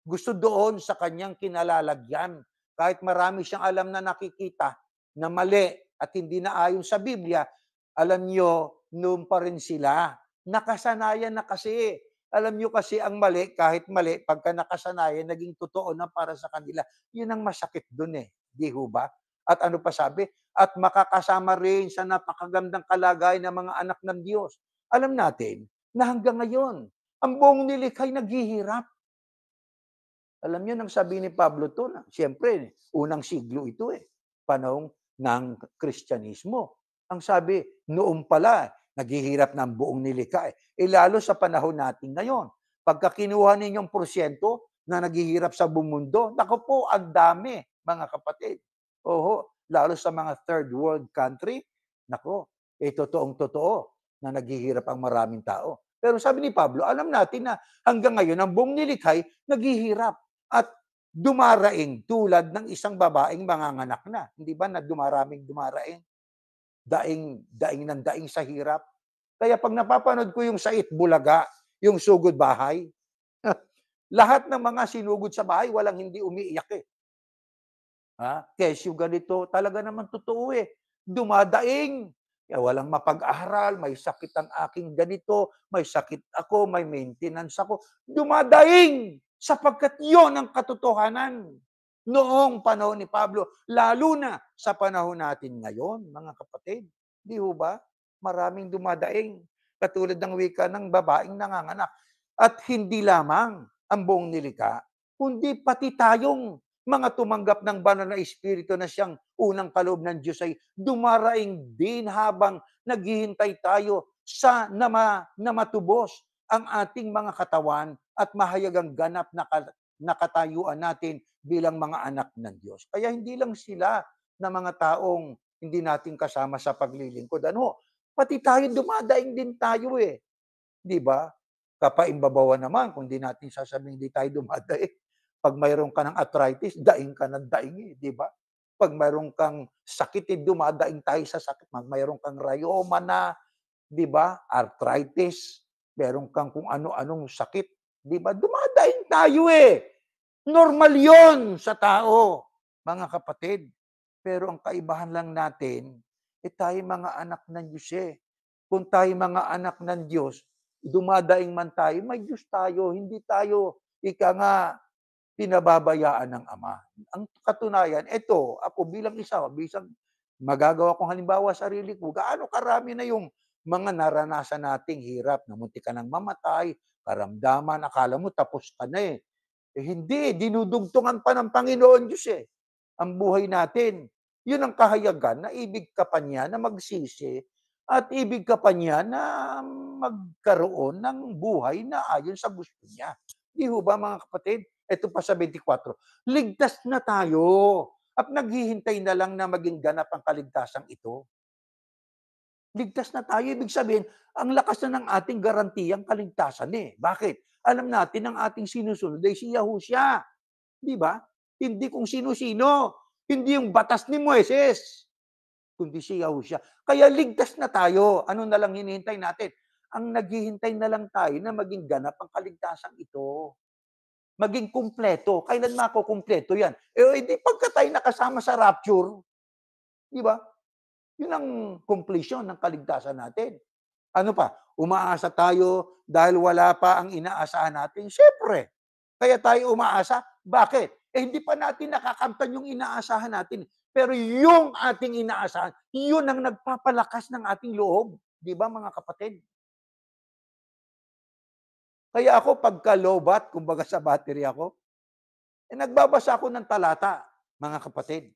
Gusto doon sa kanyang kinalalagyan. Kahit marami siyang alam na nakikita na mali at hindi na ayon sa Biblia, alam nyo, noon pa rin sila. Nakasanayan na kasi. Alam nyo kasi ang mali, kahit mali, pagka nakasanayan, naging totoo na para sa kanila. Yun ang masakit dun Di ho ba? At ano pa sabi? At makakasama rin sa napakagandang kalagayan ng mga anak ng Diyos. Alam natin na hanggang ngayon, ang buong nilikhay naghihirap. Alam niyo nang sabi ni Pablo to, siyempre, unang siglo ito panahon ng Kristyanismo. Ang sabi, noon pala, naghihirap ng buong nilikha lalo sa panahon natin ngayon. Pagka kinuha ninyong porsyento na naghihirap sa buong mundo, naku po, ang dami, mga kapatid. Lalo sa mga third world country, naku, totoong-totoo na naghihirap ang maraming tao. Pero sabi ni Pablo, alam natin na hanggang ngayon, ang buong nilikhay naghihirap at dumaraing tulad ng isang babaeng manganganak na. Hindi ba na dumaraing? Daing ng daing sa hirap. Kaya pag napapanood ko yung Sait Bulaga, yung Sugod Bahay, lahat ng mga sinugod sa bahay, walang hindi umiiyak Kesyo ganito, talaga naman totoo Dumadaing. Kaya walang mapag-aral, may sakit ang aking ganito, may sakit ako, may maintenance ako. Dumadaing! Sapagkat yon ang katotohanan. Noong panahon ni Pablo, lalo na sa panahon natin ngayon, mga kapatid. Di ho ba? Maraming dumadaing. Katulad ng wika ng babaeng nanganganak. At hindi lamang ang buong nilikha, kundi pati tayong mga tumanggap ng banal na espiritu na siyang unang kaloob ng Diyos ay dumaraing din habang naghihintay tayo sa na matubos ang ating mga katawan at mahayagang ganap na katayuan natin bilang mga anak ng Diyos. Kaya hindi lang sila na mga taong hindi natin kasama sa paglilingkod. Pati tayo dumadaing din tayo Di ba? Kapaimbabawan naman kung di natin sasabihin hindi tayo dumadaing. Pag mayroon ka ng arthritis, daing ka ng daing di ba? 'Pag mayroon kang sakit, dumadaing tayo sa sakit. 'Pag mayroon kang rayoma na, 'di ba, arthritis, meron kang kung ano-anong sakit, 'di ba, dumadaing tayo, eh. Normal 'yon sa tao, mga kapatid. Pero ang kaibahan lang natin, tayo'y mga anak ng Diyos, eh. Kung tayo'y mga anak ng Diyos, dumadaing man tayo, may Diyos tayo, hindi tayo, ika nga, pinababayaan ng Ama. Ang katunayan, eto, ako bilang bilang magagawa kong halimbawa sarili ko, gaano karami na yung mga naranasan nating hirap na muntik ka ng mamatay, karamdaman, akala mo tapos ka na, eh. Hindi, dinudugtungan pa ng Panginoon Diyos, eh, ang buhay natin. Yun ang kahayagan na ibig ka pa niya na magsisi at ibig ka pa niya na magkaroon ng buhay na ayon sa gusto niya. Di ho ba, mga kapatid? Ito pa sa 24, ligtas na tayo at naghihintay na lang na maging ganap ang kaligtasang ito. Ligtas na tayo, ibig sabihin, ang lakas na ng ating garantiyang kaligtasan, eh. Bakit? Alam natin ang ating sinusunod ay si Yahushua, 'di ba? Hindi kung sino-sino, hindi yung batas ni Moises, kundi si Yahushua. Kaya ligtas na tayo. Ano na lang hinihintay natin? Ang naghihintay na lang tayo na maging ganap ang kaligtasang ito. Maging kumpleto. Kailan makukumpleto 'yan? Di pagka tayo nakasama sa rapture, 'di ba? 'Yun ang completion ng kaligtasan natin. Ano pa? Umaasa tayo dahil wala pa ang inaasahan natin? Siyempre. Kaya tayo umaasa. Bakit? Hindi pa natin nakakamtan yung inaasahan natin. Pero yung ating inaasahan, yun ang nagpapalakas ng ating loob. Di ba, mga kapatid? Kaya ako, pagka lobat, kumbaga sa battery ako, nagbabasa ako ng talata, mga kapatid.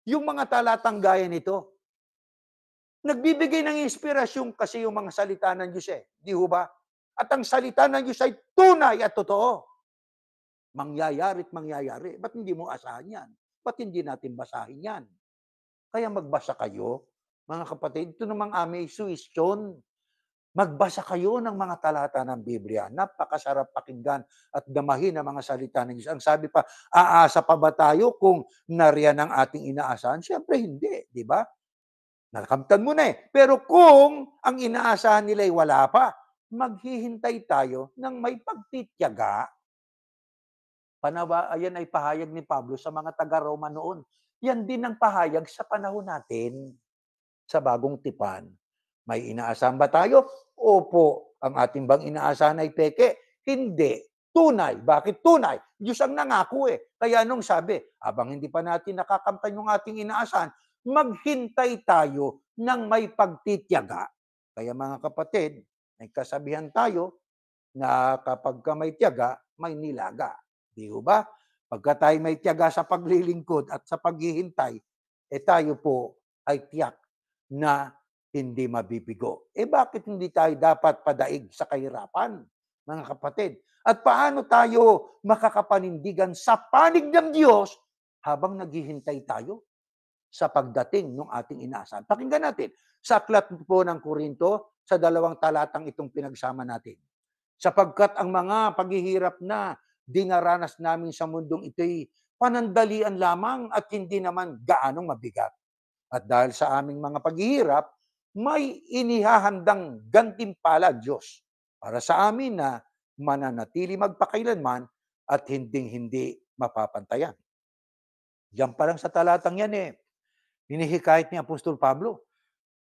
Yung mga talatang gaya nito, nagbibigay ng inspirasyon kasi yung mga salita ng Diyos, eh. Di ho ba? At ang salita ng Diyos ay tunay at totoo. Mangyayari't mangyayari. Ba't hindi mo asahan yan? Ba't hindi natin basahin yan? Kaya magbasa kayo, mga kapatid. Ito namang aming suwestyon. Magbasa kayo ng mga talata ng Biblia. Napakasarap pakinggan at damahin ang mga salita ng Diyos. Ang sabi pa, aasa pa ba tayo kung nariyan ang ating inaasahan? Siyempre hindi, di ba? Nakamtan mo na, eh. Pero kung ang inaasahan nila ay wala pa, maghihintay tayo ng may pagtityaga. Ayan ay pahayag ni Pablo sa mga taga-Roma noon. Yan din ang pahayag sa panahon natin, sa bagong tipan. May inaasahan ba tayo? Opo. Ang ating bang inaasahan ay peke? Hindi. Tunay. Bakit tunay? Diyos ang nangako, eh. Kaya nung sabi, habang hindi pa natin nakakamtan yung ating inaasahan, maghintay tayo ng may pagtityaga. Kaya mga kapatid, may kasabihan tayo na kapag ka may tiyaga, may nilaga. Di ba? Pagka tayo may tiyaga sa paglilingkod at sa paghihintay, tayo po ay tiyak na hindi mabibigo. Bakit hindi tayo dapat padaig sa kahirapan, mga kapatid? At paano tayo makakapanindigan sa panig ng Diyos habang naghihintay tayo sa pagdating ng ating inaasahan? Pakinggan natin sa aklat po ng Korinto, sa 2 talatang itong pinagsama natin. Sapagkat ang mga paghihirap na dinaranas namin sa mundong ito'y panandalian lamang at hindi naman gaanong mabigat. At dahil sa aming mga paghihirap, may inihahandang gantimpala Diyos para sa amin na mananatili magpakailanman at hinding-hindi mapapantayan. Diyan pa lang sa talatang yan, hinihikayat ni Apostol Pablo,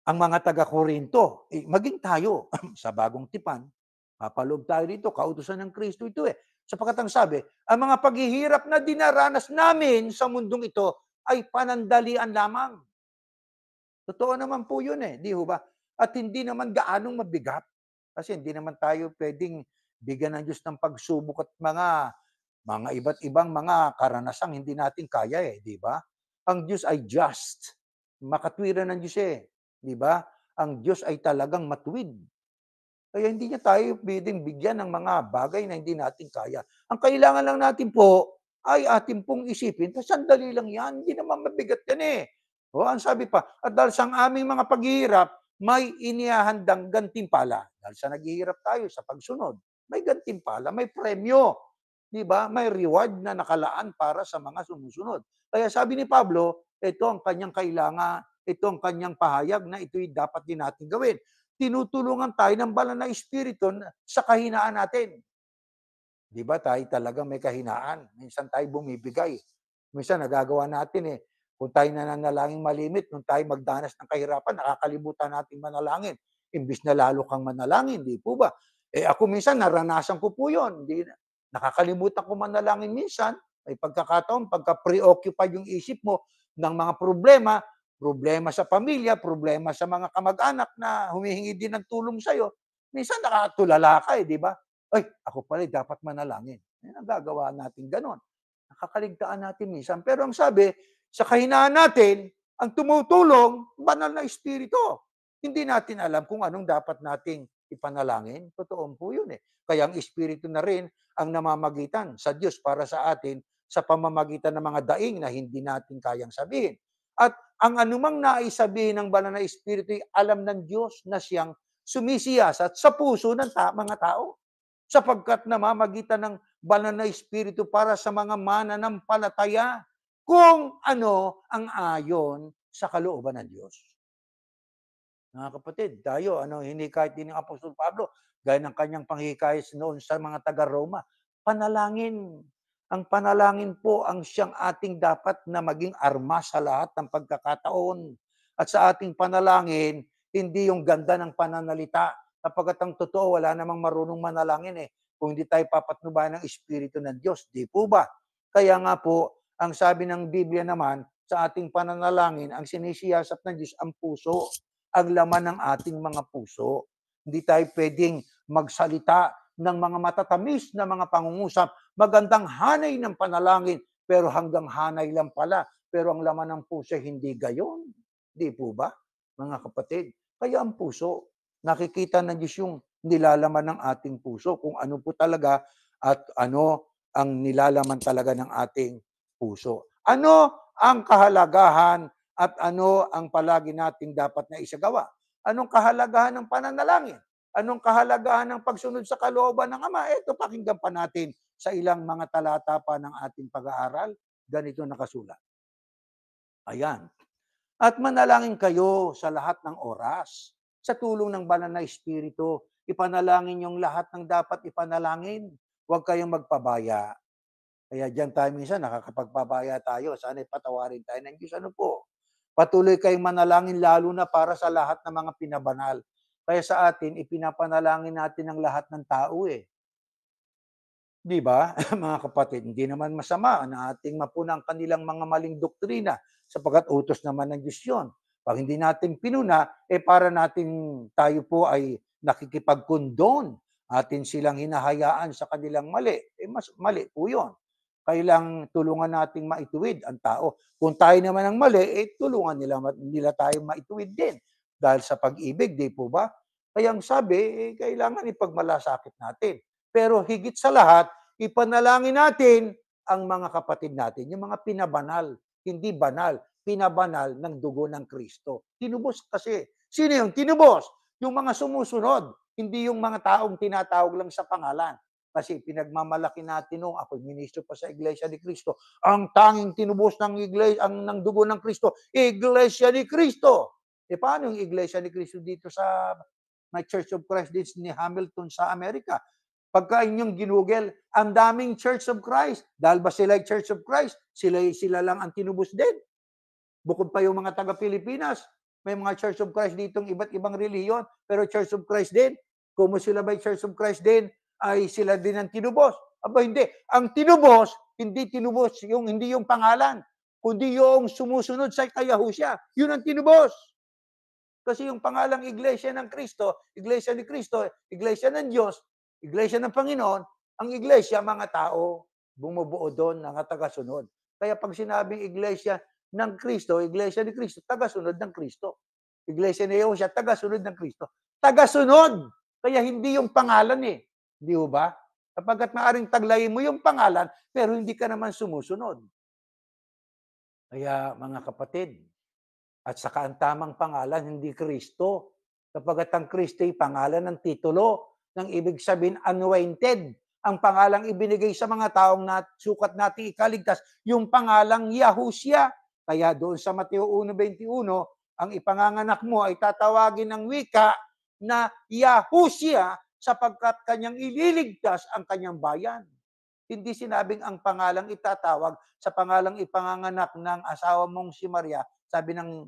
ang mga taga-Korinto, maging tayo sa bagong tipan, papaloob tayo dito, kautusan ng Kristo ito, Sapagkat ang sabi, ang mga paghihirap na dinaranas namin sa mundong ito ay panandalian lamang. Totoo naman po yun, di ho ba? At hindi naman gaanong mabigat. Kasi hindi naman tayo pwedeng bigyan ng Diyos ng pagsubok at mga iba't ibang mga karanasang hindi natin kaya, di ba? Ang Diyos ay just. Makatwiran ng Diyos, di ba? Ang Diyos ay talagang matuwid. Kaya hindi niya tayo pwedeng bigyan ng mga bagay na hindi natin kaya. Ang kailangan lang natin po ay atin pong isipin, sandali lang yan, hindi naman mabigat yan, O, ang sabi pa, at dahil sa aming mga paghihirap, may inihahandang gantimpala. Dahil sa naghihirap tayo sa pagsunod, may gantimpala, may premyo. Di ba? May reward na nakalaan para sa mga sumusunod. Kaya sabi ni Pablo, ito ang kanyang kailangan, ito ang kanyang pahayag na ito'y dapat din natin gawin. Tinutulungan tayo ng banal na Espiritu sa kahinaan natin. Di ba tayo talaga may kahinaan? Minsan tayo bumibigay. Minsan nagagawa natin eh. Kung tayo nananalangin malimit, nung tayo magdanas ng kahirapan, nakakalimutan natin manalangin. Imbis na lalo kang manalangin, di po ba? Eh ako minsan, naranasan ko po yun. Nakakalimutan ko manalangin minsan. May pagkakataon, pagka-preoccupied yung isip mo ng mga problema, problema sa pamilya, problema sa mga kamag-anak na humihingi din ng tulong sa'yo, minsan nakatulala ka eh, di ba? Ay, ako pala dapat manalangin. Nagagawa natin ganon. Nakakaligtaan natin minsan. Pero ang sabi, sa kahinaan natin, ang tumutulong, banal na Espiritu. Hindi natin alam kung anong dapat nating ipanalangin. Totoo po yun eh. Kaya ang Espiritu na rin ang namamagitan sa Diyos para sa atin sa pamamagitan ng mga daing na hindi natin kayang sabihin. At ang anumang naisabihin ng banal na Espiritu, alam ng Diyos na siyang sumisiyasat sa puso ng mga tao sapagkat namamagitan ng banal na Espiritu para sa mga mananampalataya kung ano ang ayon sa kalooban ng Diyos. Mga kapatid, tayo, hinikayat din ng Apostol Pablo, gaya ng kanyang panghikayat noon sa mga taga-Roma, panalangin. Ang panalangin po ang siyang ating dapat na maging armas sa lahat ng pagkakataon. At sa ating panalangin, hindi yung ganda ng pananalita. Kapag ang totoo, wala namang marunong manalangin eh. Kung hindi tayo papatnubayan ng Espiritu ng Diyos, di po ba? Kaya nga po, ang sabi ng Biblia naman, sa ating pananalangin, ang sinisiyasat ng Diyos ang puso, ang laman ng ating mga puso. Hindi tayo pwedeng magsalita ng mga matatamis na mga pangungusap, magandang hanay ng panalangin, pero hanggang hanay lang pala, pero ang laman ng puso hindi gayon. Di po ba, mga kapatid? Kaya ang puso, nakikita ng Diyos yung nilalaman ng ating puso, kung ano po talaga at ano ang nilalaman talaga ng ating puso. Ano ang kahalagahan at ano ang palagi nating dapat na isagawa? Anong kahalagahan ng pananalangin? Anong kahalagahan ng pagsunod sa kalooban ng Ama? Ito, pakinggan pa natin sa ilang mga talata pa ng ating pag-aaral. Ganito nakasulat. Ayan. At manalangin kayo sa lahat ng oras. Sa tulong ng banal na Espiritu, ipanalangin yung lahat ng dapat ipanalangin. Huwag kayong magpabaya. Kaya diyan tayo minsan nakakapagpabaya tayo. Sana'y patawarin tayo ng Diyos. Ano po? Patuloy kayong manalangin lalo na para sa lahat ng mga pinabanal. Kaya sa atin, ipinapanalangin natin ang lahat ng tao eh. Di ba, mga kapatid, hindi naman masama na ating mapuna ang kanilang mga maling doktrina sapagkat utos naman ng Diyos yun. Pag hindi natin pinuna, para natin tayo po ay nakikipagkondon, atin silang hinahayaan sa kanilang mali, mas mali po yun. Kailang tulungan nating maituwid ang tao. Kung tayo naman ang mali, tulungan nila tayo maituwid din. Dahil sa pag-ibig, di po ba? Kaya ang sabi, kailangan ipagmalasakit natin. Pero higit sa lahat, ipanalangin natin ang mga kapatid natin, yung mga pinabanal, hindi banal, pinabanal ng dugo ng Kristo. Tinubos kasi. Sino yung tinubos? Yung mga sumusunod, hindi yung mga taong tinatawag lang sa pangalan. Kasi pinagmamalaki natin nung ako ministro pa sa Iglesia ni Cristo. Ang tanging tinubos ng iglesia, ng dugo ng Kristo, Iglesia ni Cristo. Paano yung Iglesia ni Cristo dito sa may Church of Christ din ni Hamilton sa Amerika? Pagka inyong ginugel, ang daming Church of Christ. Dahil ba sila Church of Christ? Sila lang ang tinubos din. Bukod pa yung mga taga-Pilipinas, may mga Church of Christ ditong iba't ibang reliyon, pero Church of Christ din. Kung sila ba Church of Christ din, ay sila din ang tinubos. Aba hindi. Ang tinubos, hindi yung pangalan, kundi yung sumusunod sa kay Yahushua. Yun ang tinubos. Kasi yung pangalang Iglesia ng Kristo, Iglesia ni Kristo, Iglesia ng Diyos, Iglesia ng Panginoon, ang Iglesia, mga tao, bumubuo doon ng tagasunod. Kaya pag sinabing Iglesia ng Kristo, Iglesia ni Kristo, tagasunod ng Kristo. Iglesia ni Yahushua, tagasunod ng Kristo. Tagasunod! Kaya hindi yung pangalan eh. Di ba? Kapagkat maaring taglayin mo yung pangalan, pero hindi ka naman sumusunod. Kaya mga kapatid, at saka ang tamang pangalan, hindi Kristo. Kapagkat ang Kristo ay pangalan ng titulo, ng ibig sabihin anointed. Ang pangalang ibinigay sa mga taong sukat nating ikaligtas, yung pangalang Yahushua. Kaya doon sa Mateo 1:21, ang ipanganganak mo ay tatawagin ng wika na Yahushua sapagkat kanyang ililigtas ang kanyang bayan. Hindi sinabing ang pangalang itatawag sa pangalang ipanganganak ng asawa mong si Maria, sabi ng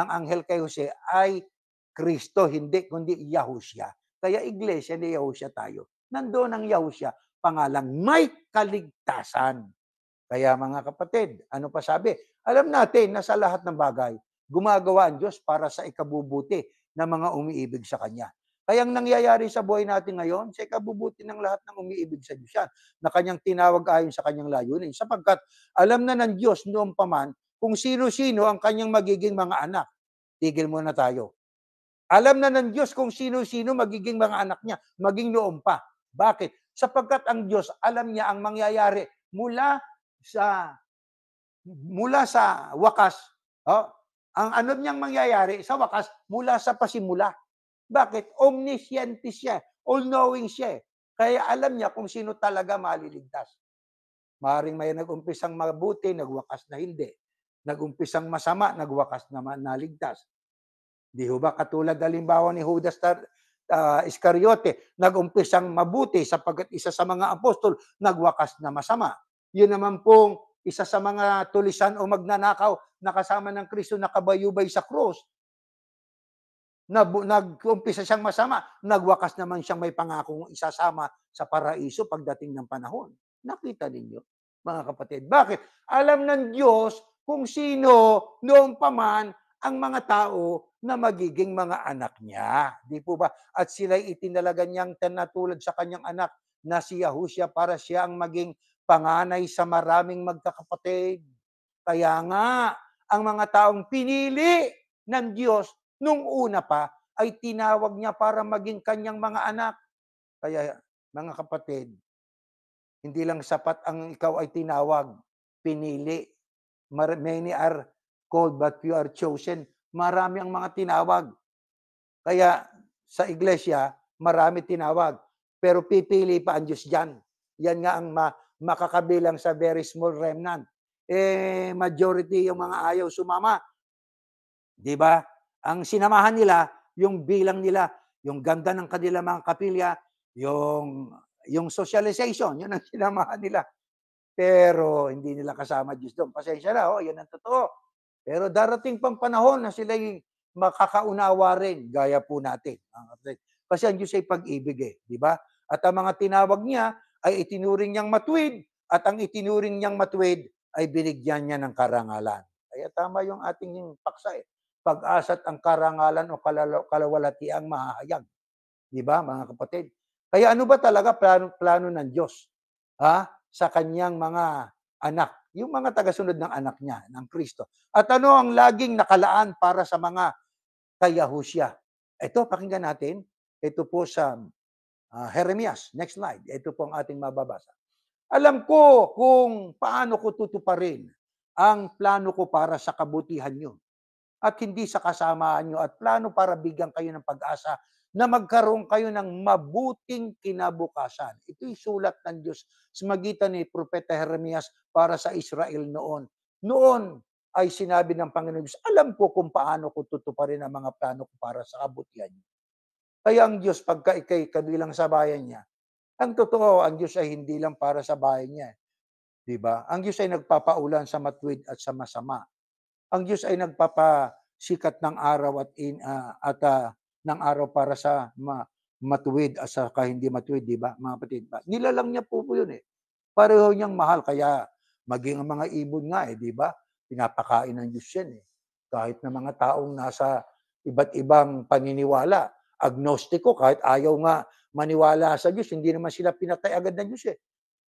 anghel kay Jose, ay Kristo, hindi, kundi Yahushua. Kaya iglesia ni Yahushua tayo. Nandoon ang Yahushua, pangalang may kaligtasan. Kaya mga kapatid, ano pa sabi? Alam natin na sa lahat ng bagay, gumagawa ang Diyos para sa ikabubuti ng mga umiibig sa Kanya. Kaya ang nangyayari sa buhay natin ngayon, sa ikabubuti ng lahat ng umiibig sa Diyos yan, na Kanyang tinawag ayon sa Kanyang layunin. Sapagkat alam na ng Diyos noong paman kung sino-sino ang Kanyang magiging mga anak. Tigil muna tayo. Alam na ng Diyos kung sino-sino magiging mga anak niya, maging noon pa. Bakit? Sapagkat ang Diyos, alam niya ang mangyayari sa mula sa wakas. Oh, ang ano niyang mangyayari sa wakas mula sa pasimula. Bakit? Omnisciente siya, all-knowing siya. Kaya alam niya kung sino talaga maliligtas. Maaaring may nag-umpisang mabuti, nagwakas na hindi. Nag-umpisang masama, nagwakas na naligtas. Di ho ba katulad halimbawa ni Judas Iscariote, nag-umpisang mabuti sapagkat isa sa mga apostol nagwakas na masama. Yun naman pong isa sa mga tulisan o magnanakaw na kasama ng Kristo nakabayubay sa krus, nag-umpisa siyang masama, nagwakas naman siyang may pangakong isasama sa paraiso pagdating ng panahon. Nakita ninyo, mga kapatid. Bakit? Alam ng Diyos kung sino noong paman ang mga tao na magiging mga anak niya. Di po ba? At sila'y itinalaga niyang tanatulad sa kanyang anak na si Yahushua para siya ang maging panganay sa maraming magkakapatid. Kaya nga, ang mga taong pinili ng Diyos nung una pa ay tinawag niya para maging kanyang mga anak. Kaya, mga kapatid, hindi lang sapat ang ikaw ay tinawag, pinili. Many are called but few are chosen. Marami ang mga tinawag. Kaya sa iglesia, marami tinawag. Pero pipili pa ang Diyos dyan. Yan nga ang makakabilang sa very small remnant. Majority yung mga ayaw sumama. Di ba? Ang sinamahan nila, yung bilang nila, yung ganda ng kanilang mga kapilya, yung socialization, yun ang sinamahan nila. Pero hindi nila kasama Diyos doon. Pasensya na, yan ang totoo. Pero darating pang panahon na sila'y makakaunawa rin, gaya po natin. Kasi ang Diyos ay pag-ibig di ba? At ang mga tinawag niya ay itinuring niyang matuwid, at ang itinuring niyang matuwid ay binigyan niya ng karangalan. Kaya tama yung ating paksa Pag-asa't ang karangalan o kalawalatiang mahahayag. Di ba, mga kapatid? Kaya ano ba talaga plano ng Diyos? Sa kanyang mga anak, yung mga tagasunod ng anak niya, ng Kristo. At ano ang laging nakalaan para sa mga kay-Yahushua? Ito, pakinggan natin. Ito po sa Jeremias. Next slide. Ito po ang ating mababasa. Alam ko kung paano ko tutuparin ang plano ko para sa kabutihan niyo at hindi sa kasamaan nyo, at plano para bigyan kayo ng pag-asa na magkaroon kayo ng mabuting kinabukasan. Ito'y sulat ng Diyos sa magitan ni Propeta Jeremias para sa Israel noon. Noon ay sinabi ng Panginoon Diyos, alam ko kung paano ko tutuparin ang mga plano ko para sa kabutihan niyo. Kaya ang Diyos, pagka ikay kabilang sa bayan niya, ang totoo, ang Diyos ay hindi lang para sa bayan niya. Diba? Ang Diyos ay nagpapaulan sa matuwid at sa masama. Ang Diyos ay nagpapasikat ng araw ng araw para sa matuwid at sa hindi matuwid, di ba, mga kapatid? Nilalang niya po yun Pareho niyang mahal, kaya maging ang mga ibon nga di ba? Pinapakain ng Diyos yan Kahit na mga taong nasa iba't ibang paniniwala, agnostiko, kahit ayaw nga maniwala sa Diyos, hindi naman sila pinatay agad ng Diyos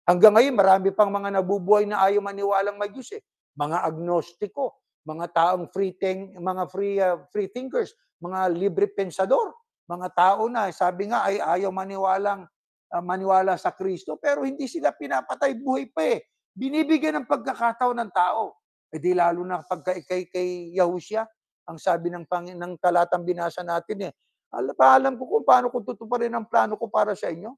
Hanggang ngayon, marami pang mga nabubuhay na ayaw maniwalang may Diyos Mga agnostiko, mga taong free thinkers, mga libre pensador, mga tao na sabi nga ay ayaw maniwala sa Kristo, pero hindi sila pinapatay, buhay pa Binibigyan ng pagkakataon ng tao. Di lalo na pagka kay Yahushua, ang sabi ng talatang binasa natin alam ko kung paano ko tutuparin ang plano ko para sa inyo.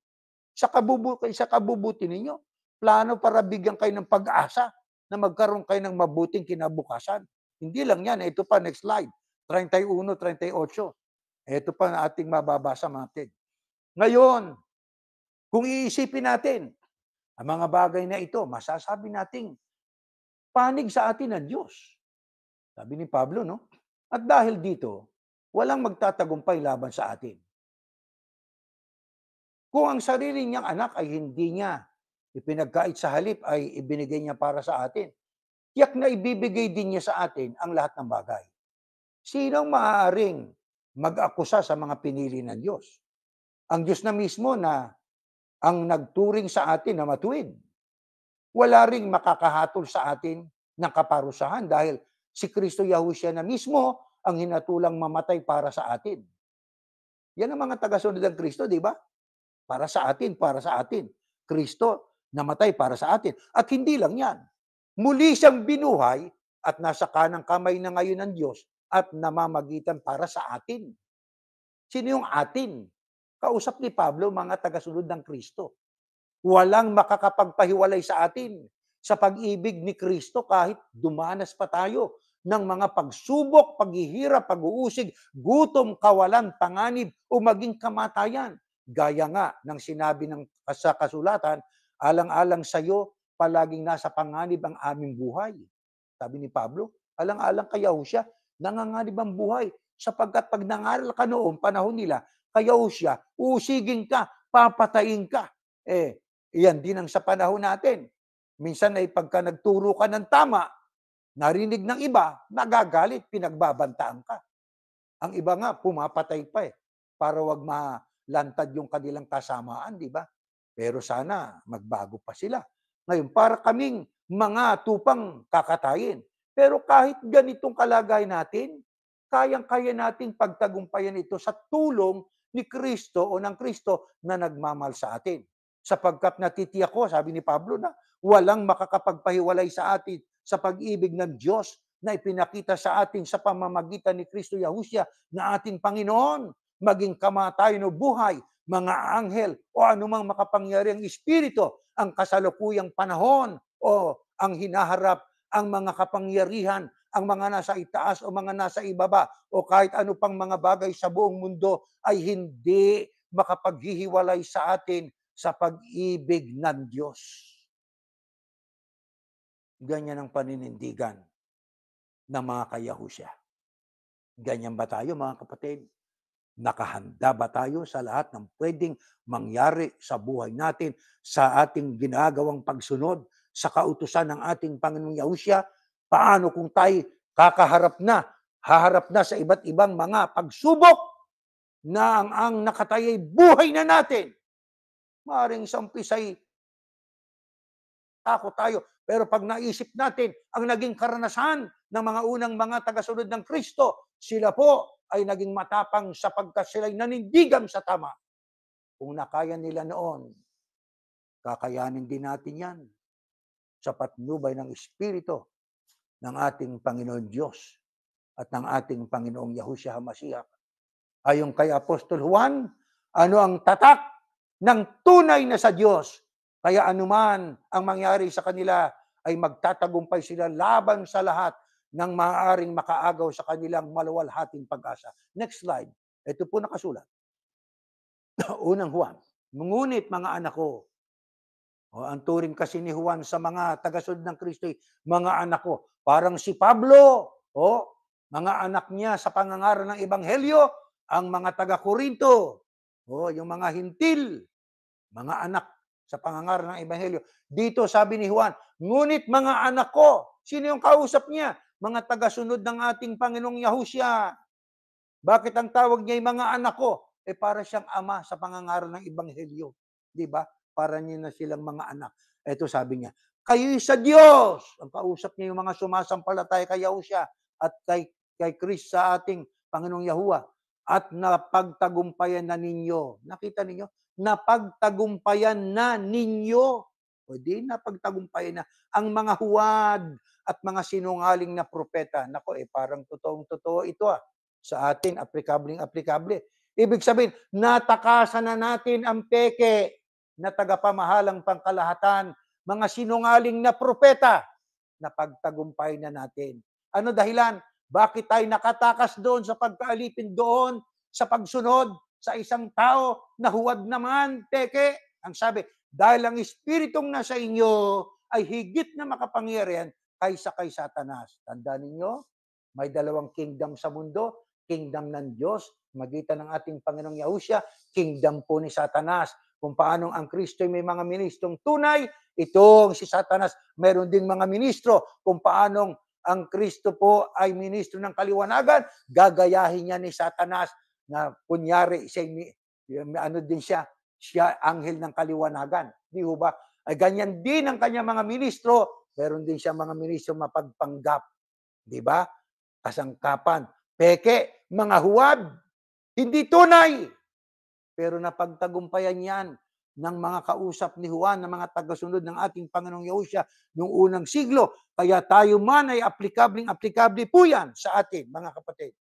Sa kabubuti ninyo. Plano para bigyan kayo ng pag-asa. na magkaroon kayo ng mabuting kinabukasan. Hindi lang yan. Ito pa, next slide. 31, 38. Ito pa na ating mababasa natin. Ngayon, kung iisipin natin, ang mga bagay na ito, masasabi nating panig sa atin ng Diyos. Sabi ni Pablo, no? At dahil dito, walang magtatagumpay laban sa atin. Kung ang sarili niyang anak ay hindi niya ipinagkait sa halip ay ibinigay niya para sa atin, tiyak na ibibigay din niya sa atin ang lahat ng bagay. Sinong maaaring mag-akusa sa mga pinili ng Diyos? Ang Diyos na mismo na ang nagturing sa atin na matuwid. Wala ring makakahatol sa atin ng kaparusahan dahil si Kristo Yahushua na mismo ang hinatulang mamatay para sa atin. Yan ang mga tagasunod ng Kristo, di ba? Para sa atin, para sa atin. Kristo namatay para sa atin. At hindi lang yan. Muli siyang binuhay at nasa kanang kamay na ngayon ng Diyos at namamagitan para sa atin. Sino yung atin? Kausap ni Pablo, mga tagasunod ng Kristo. Walang makakapagpahiwalay sa atin sa pag-ibig ni Kristo kahit dumanas pa tayo ng mga pagsubok, paghihirap, pag-uusig, gutom, kawalan, panganib o maging kamatayan. Gaya nga ng sinabi sa kasulatan, alang-alang sa iyo, palaging nasa panganib ang aming buhay. Sabi ni Pablo, alang-alang kay Yahushua, nanganganib ang buhay. Sapagkat pag nangaral ka noong panahon nila, kay Yahushua, usigin ka, papatayin ka. Iyan din ang sa panahon natin. Minsan ay pagka nagturo ka ng tama, narinig ng iba, nagagalit, pinagbabantaan ka. Ang iba nga, pumapatay pa para wag malantad yung kanilang kasamaan, di ba? Pero sana magbago pa sila. Ngayon, para kaming mga tupang kakatayin. Pero kahit ganitong kalagayan natin, kayang-kaya nating pagtagumpayan ito sa tulong ni Kristo o ng Kristo na nagmamahal sa atin. Sapagkat natitiyak ko, sabi ni Pablo, na walang makakapagpahiwalay sa atin sa pag-ibig ng Diyos na ipinakita sa atin sa pamamagitan ni Kristo Yahushua na ating Panginoon, maging kamatayan o buhay, mga anghel o anumang makapangyariang espiritu, ang kasalukuyang panahon o ang hinaharap, ang mga kapangyarihan, ang mga nasa itaas o mga nasa ibaba o kahit ano pang mga bagay sa buong mundo ay hindi makapaghihiwalay sa atin sa pag-ibig ng Diyos. Ganyan ang paninindigan ng mga kayahusya. Ganyan ba tayo, mga kapatid? Nakahanda ba tayo sa lahat ng pwedeng mangyari sa buhay natin, sa ating ginagawang pagsunod, sa kautusan ng ating Panginoong Yahushua? Paano kung tayo haharap na sa iba't ibang mga pagsubok na ang nakatayay buhay na natin? Maaaring sa umpisa'y takot tayo. Pero pag naisip natin ang naging karanasan ng mga unang mga tagasunod ng Kristo, sila po ay naging matapang sapagkat sila'y nanindigan sa tama. Kung nakaya nila noon, kakayanin din natin yan sa patnubay ng Espiritu ng ating Panginoon Diyos at ng ating Panginoong Yahushua HaMashiach. Ayon kay Apostol Juan, ano ang tatak ng tunay na sa Diyos? Kaya anuman ang mangyari sa kanila ay magtatagumpay sila laban sa lahat ng maaaring makaagaw sa kanilang maluwalhating pag-asa. Next slide. Ito po nakasulat. Unang Juan, ngunit mga anak ko, ang turing kasi ni Juan sa mga tagasunod ng Kristo, mga anak ko, parang si Pablo, mga anak niya sa pangangaral ng Ebanghelyo, ang mga taga-Korinto, yung mga hintil, mga anak sa pangangaral ng Ebanghelyo. Dito sabi ni Juan, ngunit mga anak ko, sino yung kausap niya? Mga tagasunod ng ating Panginoong Yahushua. Bakit ang tawag niya yung mga anak ko? Para siyang ama sa pangangaral ng Ebanghelyo. Di ba? Para niya na silang mga anak. Ito sabi niya, kayo'y sa Diyos. Ang kausap niya yung mga sumasampalataya kay Yahushua at kay Christ sa ating Panginoong Yahuwah. At napagtagumpayan na ninyo. Nakita ninyo? Napagtagumpayan na ninyo. O di, napagtagumpayan na. Ang mga huwad at mga sinungaling na propeta. Nako, parang totoong-totoo ito sa atin, aplikable. Ibig sabihin, natakasan na natin ang peke na tagapamahalang pangkalahatan, mga sinungaling na propeta. napagtagumpay na natin. Ano dahilan? Bakit tayo nakatakas doon sa pagkaalipin doon, sa pagsunod sa isang tao na huwad naman, peke? Ang sabi, dahil ang espiritong nasa inyo ay higit na makapangyarihan kaysa kay Satanas. Tandaan ninyo, may dalawang kingdom sa mundo, kingdom ng Diyos, magitan ng ating Panginoong Yahushua, kingdom po ni Satanas. Kung paanong ang Kristo ay may mga ministrong tunay, itong si Satanas, meron ding mga ministro. Kung paanong ang Kristo po ay ministro ng kaliwanagan, gagayahin niya ni Satanas na kunyari, ano din siya anghel ng kaliwanagan. Di ba? Ay ganyan din ang kanya mga ministro, meron din siya mga ministro mapagpanggap. Di ba? Kasangkapan. Peke, mga huwad, hindi tunay. Pero napagtagumpayan yan ng mga kausap ni Juan, ng mga tagasunod ng ating Panginoong Yahushua noong unang siglo. Kaya tayo man ay aplikable po yan sa atin, mga kapatid.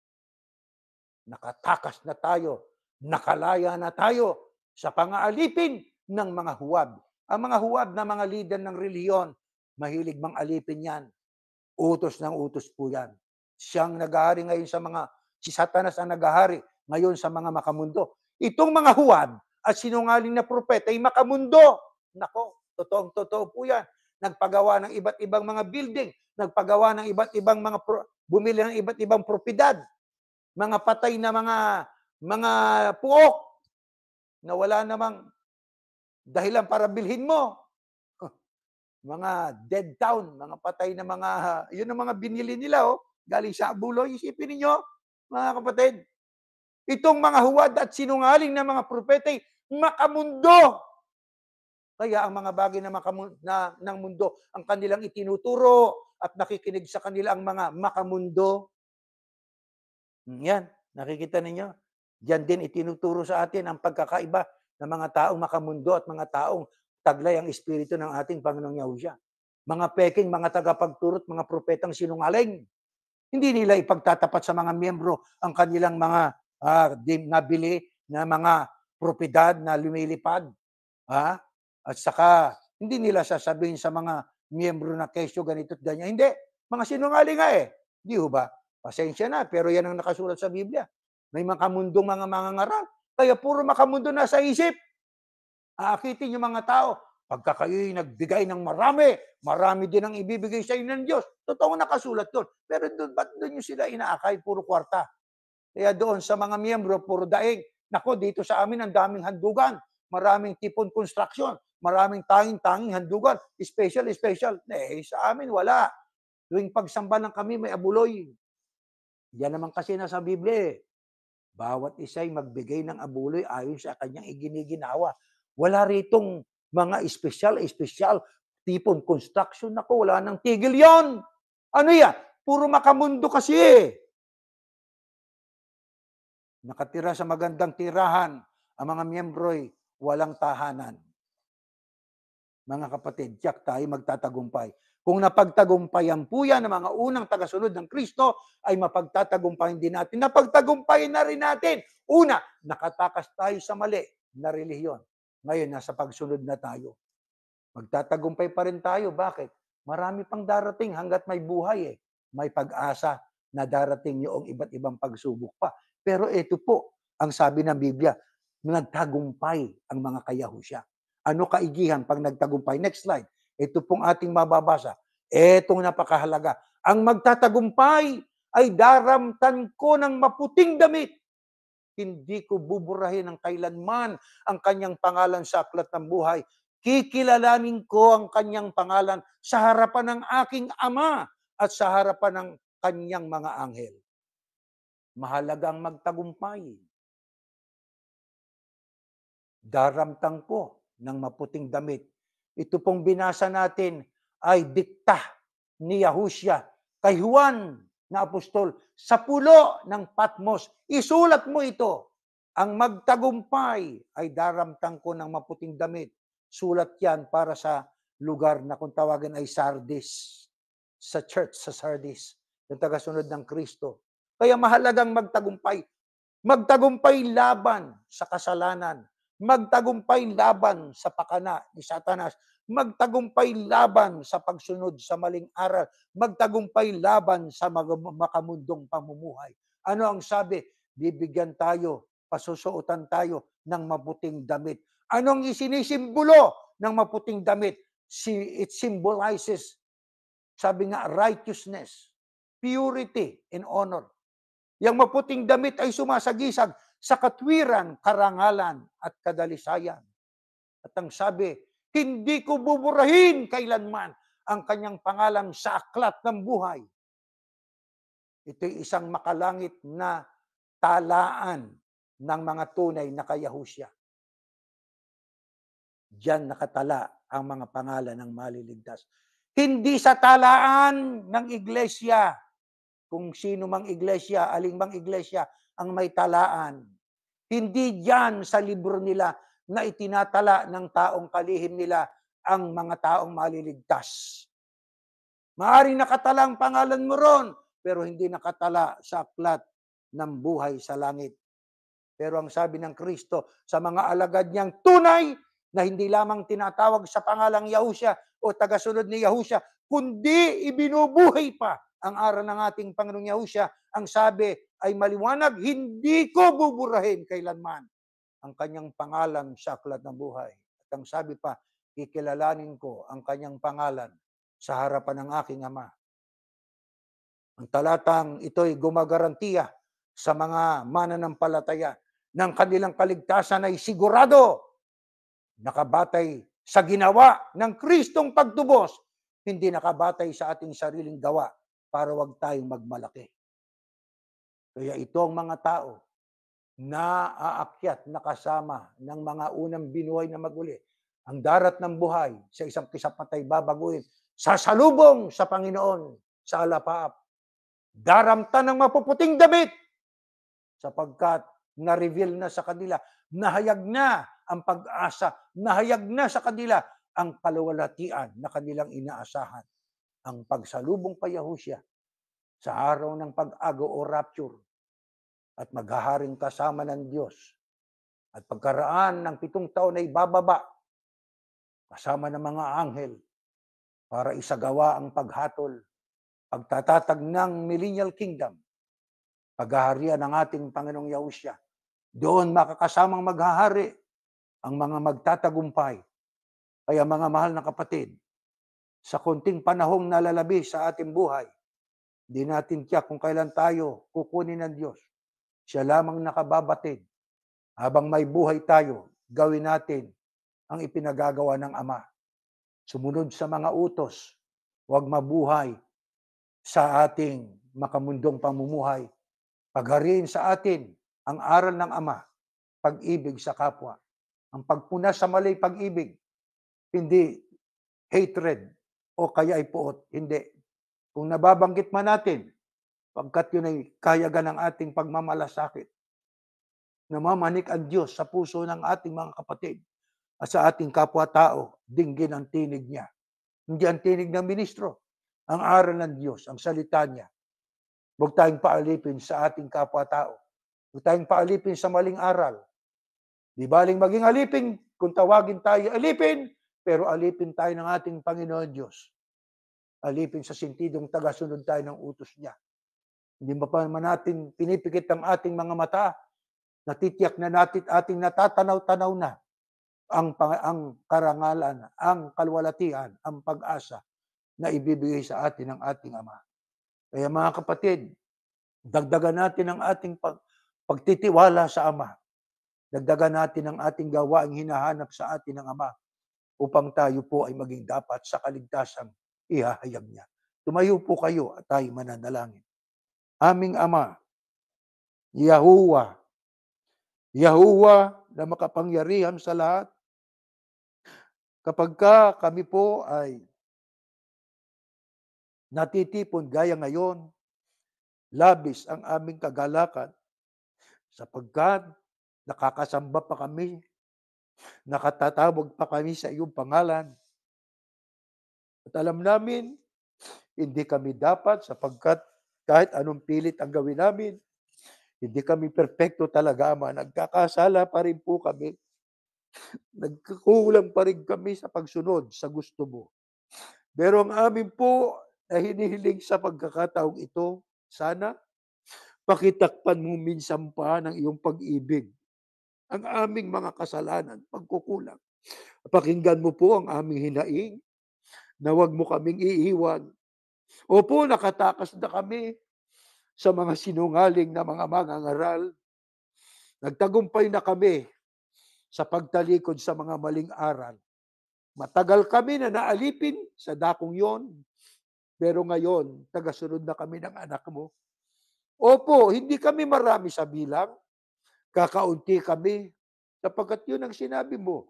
Nakatakas na tayo, nakalaya na tayo sa pangaalipin ng mga huwad. Ang mga huwad na mga lider ng reliyon, mahilig mang alipin yan. Utos ng utos po yan. Siyang nagahari ngayon si Satanas ang nagahari ngayon sa mga makamundo. Itong mga huwad at sinungaling na propeta ay makamundo. Nako, totoo po yan. Nagpagawa ng iba't ibang mga building, nagpagawa ng iba't ibang bumili ng iba't ibang propiedad, mga patay na mga puok na wala namang dahilan para bilhin mo. Mga dead town, mga patay na yun ang mga binili nila, galing sa Abuloy. Isipin ninyo, mga kapatid, itong mga huwad at sinungaling na mga propeta, makamundo. Kaya ang mga bagay ng mundo, ang kanilang itinuturo at nakikinig sa kanila ang mga makamundo. Yan, nakikita ninyo? Diyan din itinuturo sa atin ang pagkakaiba ng mga taong makamundo at mga taong taglay ang espiritu ng ating Panginoong Yahushua. Mga peking, mga tagapagturot, mga propetang sinungaling. Hindi nila ipagtatapat sa mga miyembro ang kanilang mga nabili na mga propiedad na lumilipad. At saka, hindi nila sasabihin sa mga miyembro na kesyo ganito at ganyan. Hindi, mga sinungaling nga Di ba? Pasensya na, pero yan ang nakasulat sa Biblia. May makamundong mga mangangaral. Kaya puro makamundo na sa isip. Aakitin yung mga tao. Pagka kayo'y nagbigay ng marami din ang ibibigay sa inyo ng Diyos. Totoo nakasulat doon. Pero ba't doon yung sila inaakay? Puro kwarta. Kaya doon sa mga miyembro, puro daing. Nako, dito sa amin ang daming handugan. Maraming tipon construction. Maraming tanging handugan. Special. Sa amin wala. Tuwing pagsamba ng kami, may abuloy. Yan naman kasi nasa Biblia Bawat isa'y magbigay ng abuloy ayon sa kanyang iginiginawa. Wala ritong mga espesyal, tipon construction. Nako, wala nang tigil yon. Ano yan? Puro makamundo kasi Nakatira sa magandang tirahan, ang mga miyembro'y walang tahanan. Mga kapatid, tiyak tayo magtatagumpay. Kung napagtagumpayan po yan ng mga unang tagasunod ng Kristo, ay mapagtatagumpayan din natin. Napagtagumpayan na rin natin. Una, nakatakas tayo sa mali na relihiyon. Ngayon, nasa pagsunod na tayo. Magtatagumpay pa rin tayo. Bakit? Marami pang darating hanggat may buhay May pag-asa na darating yung iba't ibang pagsubok pa. Pero ito po, ang sabi ng Biblia, nagtagumpay ang mga kayahusya. Ano kaigihan pag nagtagumpay? Next slide. Ito pong ating mababasa. Etong napakahalaga. Ang magtatagumpay ay daramtan ko ng maputing damit. Hindi ko buburahin ng kailanman ang kanyang pangalan sa aklat ng buhay. Kikilalanin ko ang kanyang pangalan sa harapan ng aking Ama at sa harapan ng kanyang mga anghel. Mahalagang magtagumpay. Daramtan ko ng maputing damit. Ito pong binasa natin ay dikta ni Yahushua kay Juan na apostol sa pulo ng Patmos. Isulat mo ito. Ang magtagumpay ay daramtan ko ng maputing damit. Sulat yan para sa lugar na kung tawagan ay Sardis. Sa church sa Sardis. Yung tagasunod ng Kristo. Kaya mahalagang magtagumpay. Magtagumpay laban sa kasalanan. magtagumpay laban sa pakana ni Satanas, magtagumpay laban sa pagsunod sa maling aral, magtagumpay laban sa makamundong pamumuhay. Ano ang sabi? Bibigyan tayo, pasusuotan tayo ng maputing damit. Anong isinisimbolo ng maputing damit? It symbolizes, sabi nga, righteousness, purity, and honor. Yang maputing damit ay sumasagisag sa katwiran, karangalan, at kadalisayan. At ang sabi, hindi ko buburahin kailanman ang kanyang pangalan sa aklat ng buhay. Ito'y isang makalangit na talaan ng mga tunay na kayahusya. Diyan nakatala ang mga pangalan ng maliligtas. Hindi sa talaan ng iglesia, kung sino mang iglesia, aling mang iglesia ang may talaan. Hindi diyan sa libro nila na itinatala ng taong kalihim nila ang mga taong maliligtas. Maaaring nakatala ang pangalan mo ron, pero hindi nakatala sa aklat ng buhay sa langit. Pero ang sabi ng Kristo sa mga alagad niyang tunay na hindi lamang tinatawag sa pangalang Yahusya o tagasunod ni Yahusya, kundi ibinubuhay pa ang aral ng ating Panginoong Yahusya, ang sabi ay maliwanag, hindi ko buburahin kailanman ang kanyang pangalan sa aklat ng buhay. At ang sabi pa, kikilalanin ko ang kanyang pangalan sa harapan ng aking Ama. Ang talatang ito'y gumagarantiya sa mga mananampalataya ng kanilang kaligtasan ay sigurado, nakabatay sa ginawa ng Kristong pagtubos, hindi nakabatay sa ating sariling gawa para wag tayong magmalaki. Kaya ito ang mga tao na aakyat na kasama ng mga unang binuhay na maguli. Ang darat ng buhay sa isang kisapatay babaguhin, sasalubong sa Panginoon sa alapaap. Daramta ng mapuputing damit sapagkat na-reveal na sa kanila, nahayag na ang pag-asa, nahayag na sa kanila ang kaluwalhatian na kanilang inaasahan. Ang pagsalubong kay Yahusya sa araw ng pag-ago o rapture at maghaharing kasama ng Diyos. At pagkaraan ng 7 taon ay bababa kasama ng mga anghel para isagawa ang paghatol, pagtatatag ng millennial kingdom, paghaharian ng ating Panginoong Yahusya. Doon makakasamang maghahari ang mga magtatagumpay. Kaya mga mahal na kapatid, sa konting panahong nalalabi sa ating buhay, di natin tiyak kung kailan tayo kukunin ng Diyos. Siya lamang nakababatid. Habang may buhay tayo, gawin natin ang ipinagagawa ng Ama. Sumunod sa mga utos, huwag mabuhay sa ating makamundong pamumuhay. Paghariin sa atin ang aral ng Ama, pag-ibig sa kapwa. Ang pagpuna sa mali pag-ibig, hindi hatred o kaya ay puot. Hindi. Kung nababanggit man natin, pagkat yun ay kayagan ng ating pagmamalasakit, namamanik ang Diyos sa puso ng ating mga kapatid at sa ating kapwa-tao, dinggin ang tinig niya. Hindi ang tinig ng ministro, ang aral ng Diyos, ang salita niya. Huwag tayong paalipin sa ating kapwa-tao. Huwag tayong paalipin sa maling aral. Di baling maging alipin, kung tawagin tayo alipin, pero alipin tayo ng ating Panginoon Diyos. Alipin sa sintidong tagasunod tayo ng utos niya. Hindi ba pa naman natin pinipikit ang ating mga mata, natitiyak na natin ating natatanaw-tanaw na ang karangalan, ang kalwalatian, ang pag-asa na ibibigay sa atin ng ating Ama. Kaya mga kapatid, dagdagan natin ang ating pagtitiwala sa Ama. Dagdagan natin ang ating gawaing hinahanap sa atin ng Ama upang tayo po ay maging dapat sa kaligtasang ihahayag niya. Tumayo po kayo at tayo mananalangin. Aming Ama, Yahuwah, Yahuwah na makapangyarihan sa lahat, kapag kami po ay natitipon gaya ngayon, labis ang aming kagalakan sapagkat nakakasamba pa kami, nakatatawag pa kami sa iyong pangalan. At alam namin, hindi kami dapat sapagkat kahit anong pilit ang gawin namin, hindi kami perpekto talaga, Ama. Nagkakasala pa rin po kami. Nagkukulang pa rin kami sa pagsunod sa gusto mo. Pero ang amin po na hinihiling sa pagkakataong ito, sana pakitakpan mo minsan pa ng iyong pag-ibig ang aming mga kasalanan, pagkukulang. Pakinggan mo po ang aming hinaing na huwag mo kaming iiwan. Opo, nakatakas na kami sa mga sinungaling na mga mangangaral. Nagtagumpay na kami sa pagtalikod sa mga maling aral. Matagal kami na naalipin sa dakong yon, pero ngayon, tagasunod na kami ng anak mo. Opo, hindi kami marami sa bilang, kakaunti kami, sapagkat yun ang sinabi mo,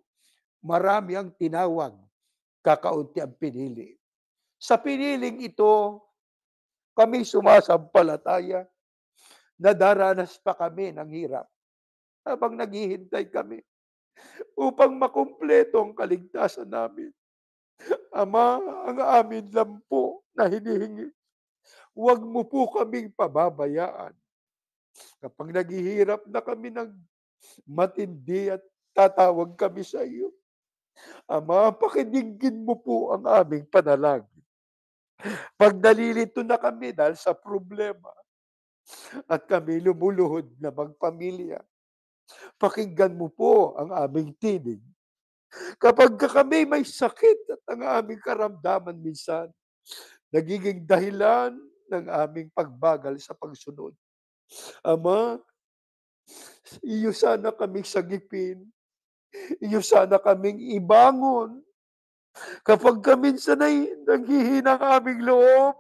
marami ang tinawag, kakaunti ang pinili. Sa piniling ito, kami sumasampalataya, nadaranas pa kami ng hirap habang naghihintay kami upang makumpleto ang kaligtasan namin. Ama, ang amin lang po na hinihingi, huwag mo po kaming pababayaan. Kapag naghihirap na kami ng matindi at tatawag kami sa iyo, Ama, pakidinggin mo po ang aming panalangin. Pag nalilito na kami dahil sa problema at kami lumuluhod na magpamilya, pakinggan mo po ang aming tinig. Kapag kami may sakit at ang aming karamdaman minsan, nagiging dahilan ng aming pagbagal sa pagsunod. Ama, iyo sana kaming sagipin. Iyo sana kaming ibangon. Kapag minsan ay naghihina ang aming loob,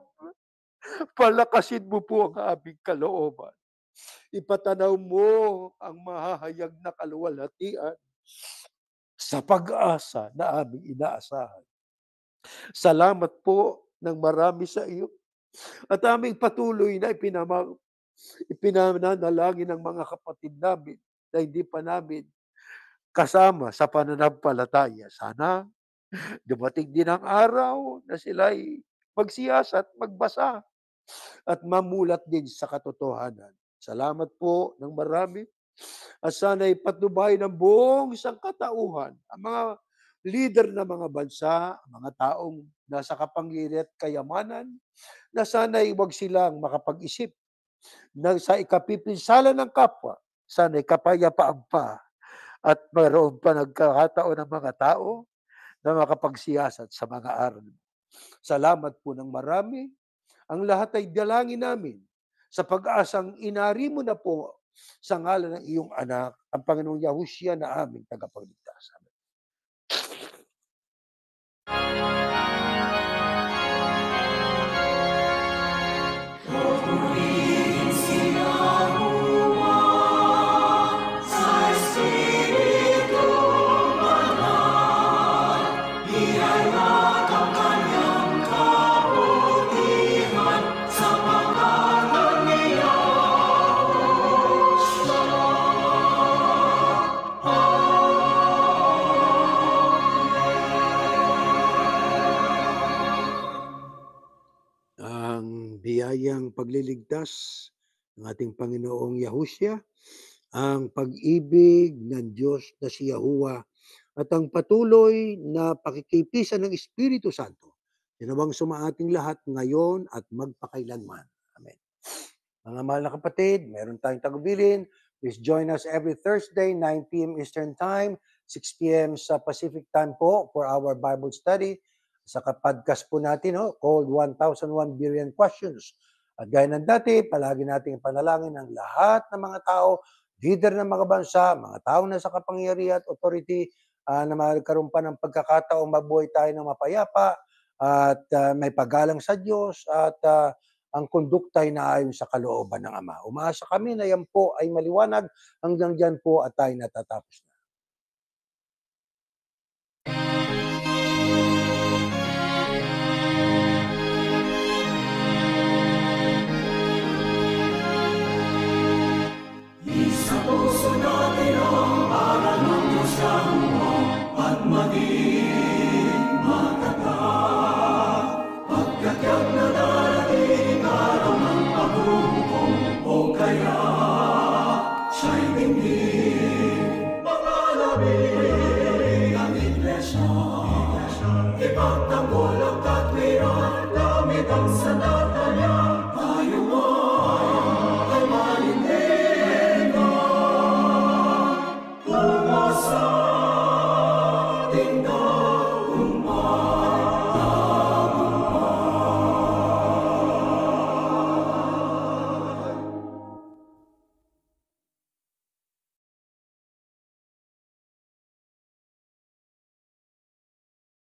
palakasin mo po ang aming kalooban. Ipatanaw mo ang mahahayag na kaluwalhatian sa pag-asa na aming inaasahan. Salamat po ng marami sa iyo at aming patuloy na ipinanalangin ng mga kapatid namin na hindi pa namin kasama sa pananampalataya. Sana dumating din ang araw na sila'y magsiyasat, magbasa at mamulat din sa katotohanan. Salamat po ng marami at sana'y patnubay ng buong sangkatauhan ang mga leader ng mga bansa, mga taong nasa kapangyarihan at kayamanan, na sana'y huwag silang makapag-isip na sa ikapipinsala ng kapwa, sana'y kapayapaan pa at mayroon pa nagkakataon ng mga tao na makapagsiyasat sa mga aral. Salamat po ng marami. Ang lahat ay dalangin namin sa pag-asang inari mo na po sa ngalan ng iyong anak, ang Panginoong Yahushua na aming tagapagligtas. Amen. Ang biyayang pagliligtas ng ating Panginoong Yahushua, ang pag-ibig ng Diyos na si Yahuwah at ang patuloy na pakikipisan ng Espiritu Santo, dinawang sumaating lahat ngayon at magpakailanman. Amen. Mga mahal na kapatid, meron tayong tagubilin. Please join us every Thursday, 9 p.m. Eastern Time, 6 p.m. sa Pacific Time po for our Bible study. Sa podcast po natin, called 1001 Billion Questions. At gaya ng dati, palagi nating panalangin ang lahat ng mga tao, leader ng mga bansa, mga tao na sa kapangyarihan at authority, na magkaroon pa ng pagkakataong mabuhay tayo ng mapayapa at may paggalang sa Diyos at ang kondukta ay naayon sa kalooban ng Ama. Umaasa kami na yan po ay maliwanag hanggang dyan po at tayo natatapos na. Sa puso natin ang aral ng Diyos Yahuwa at maging matatag. Pagkatyak na darating araw ng paghuhukom o kaya siya'y tingin. sa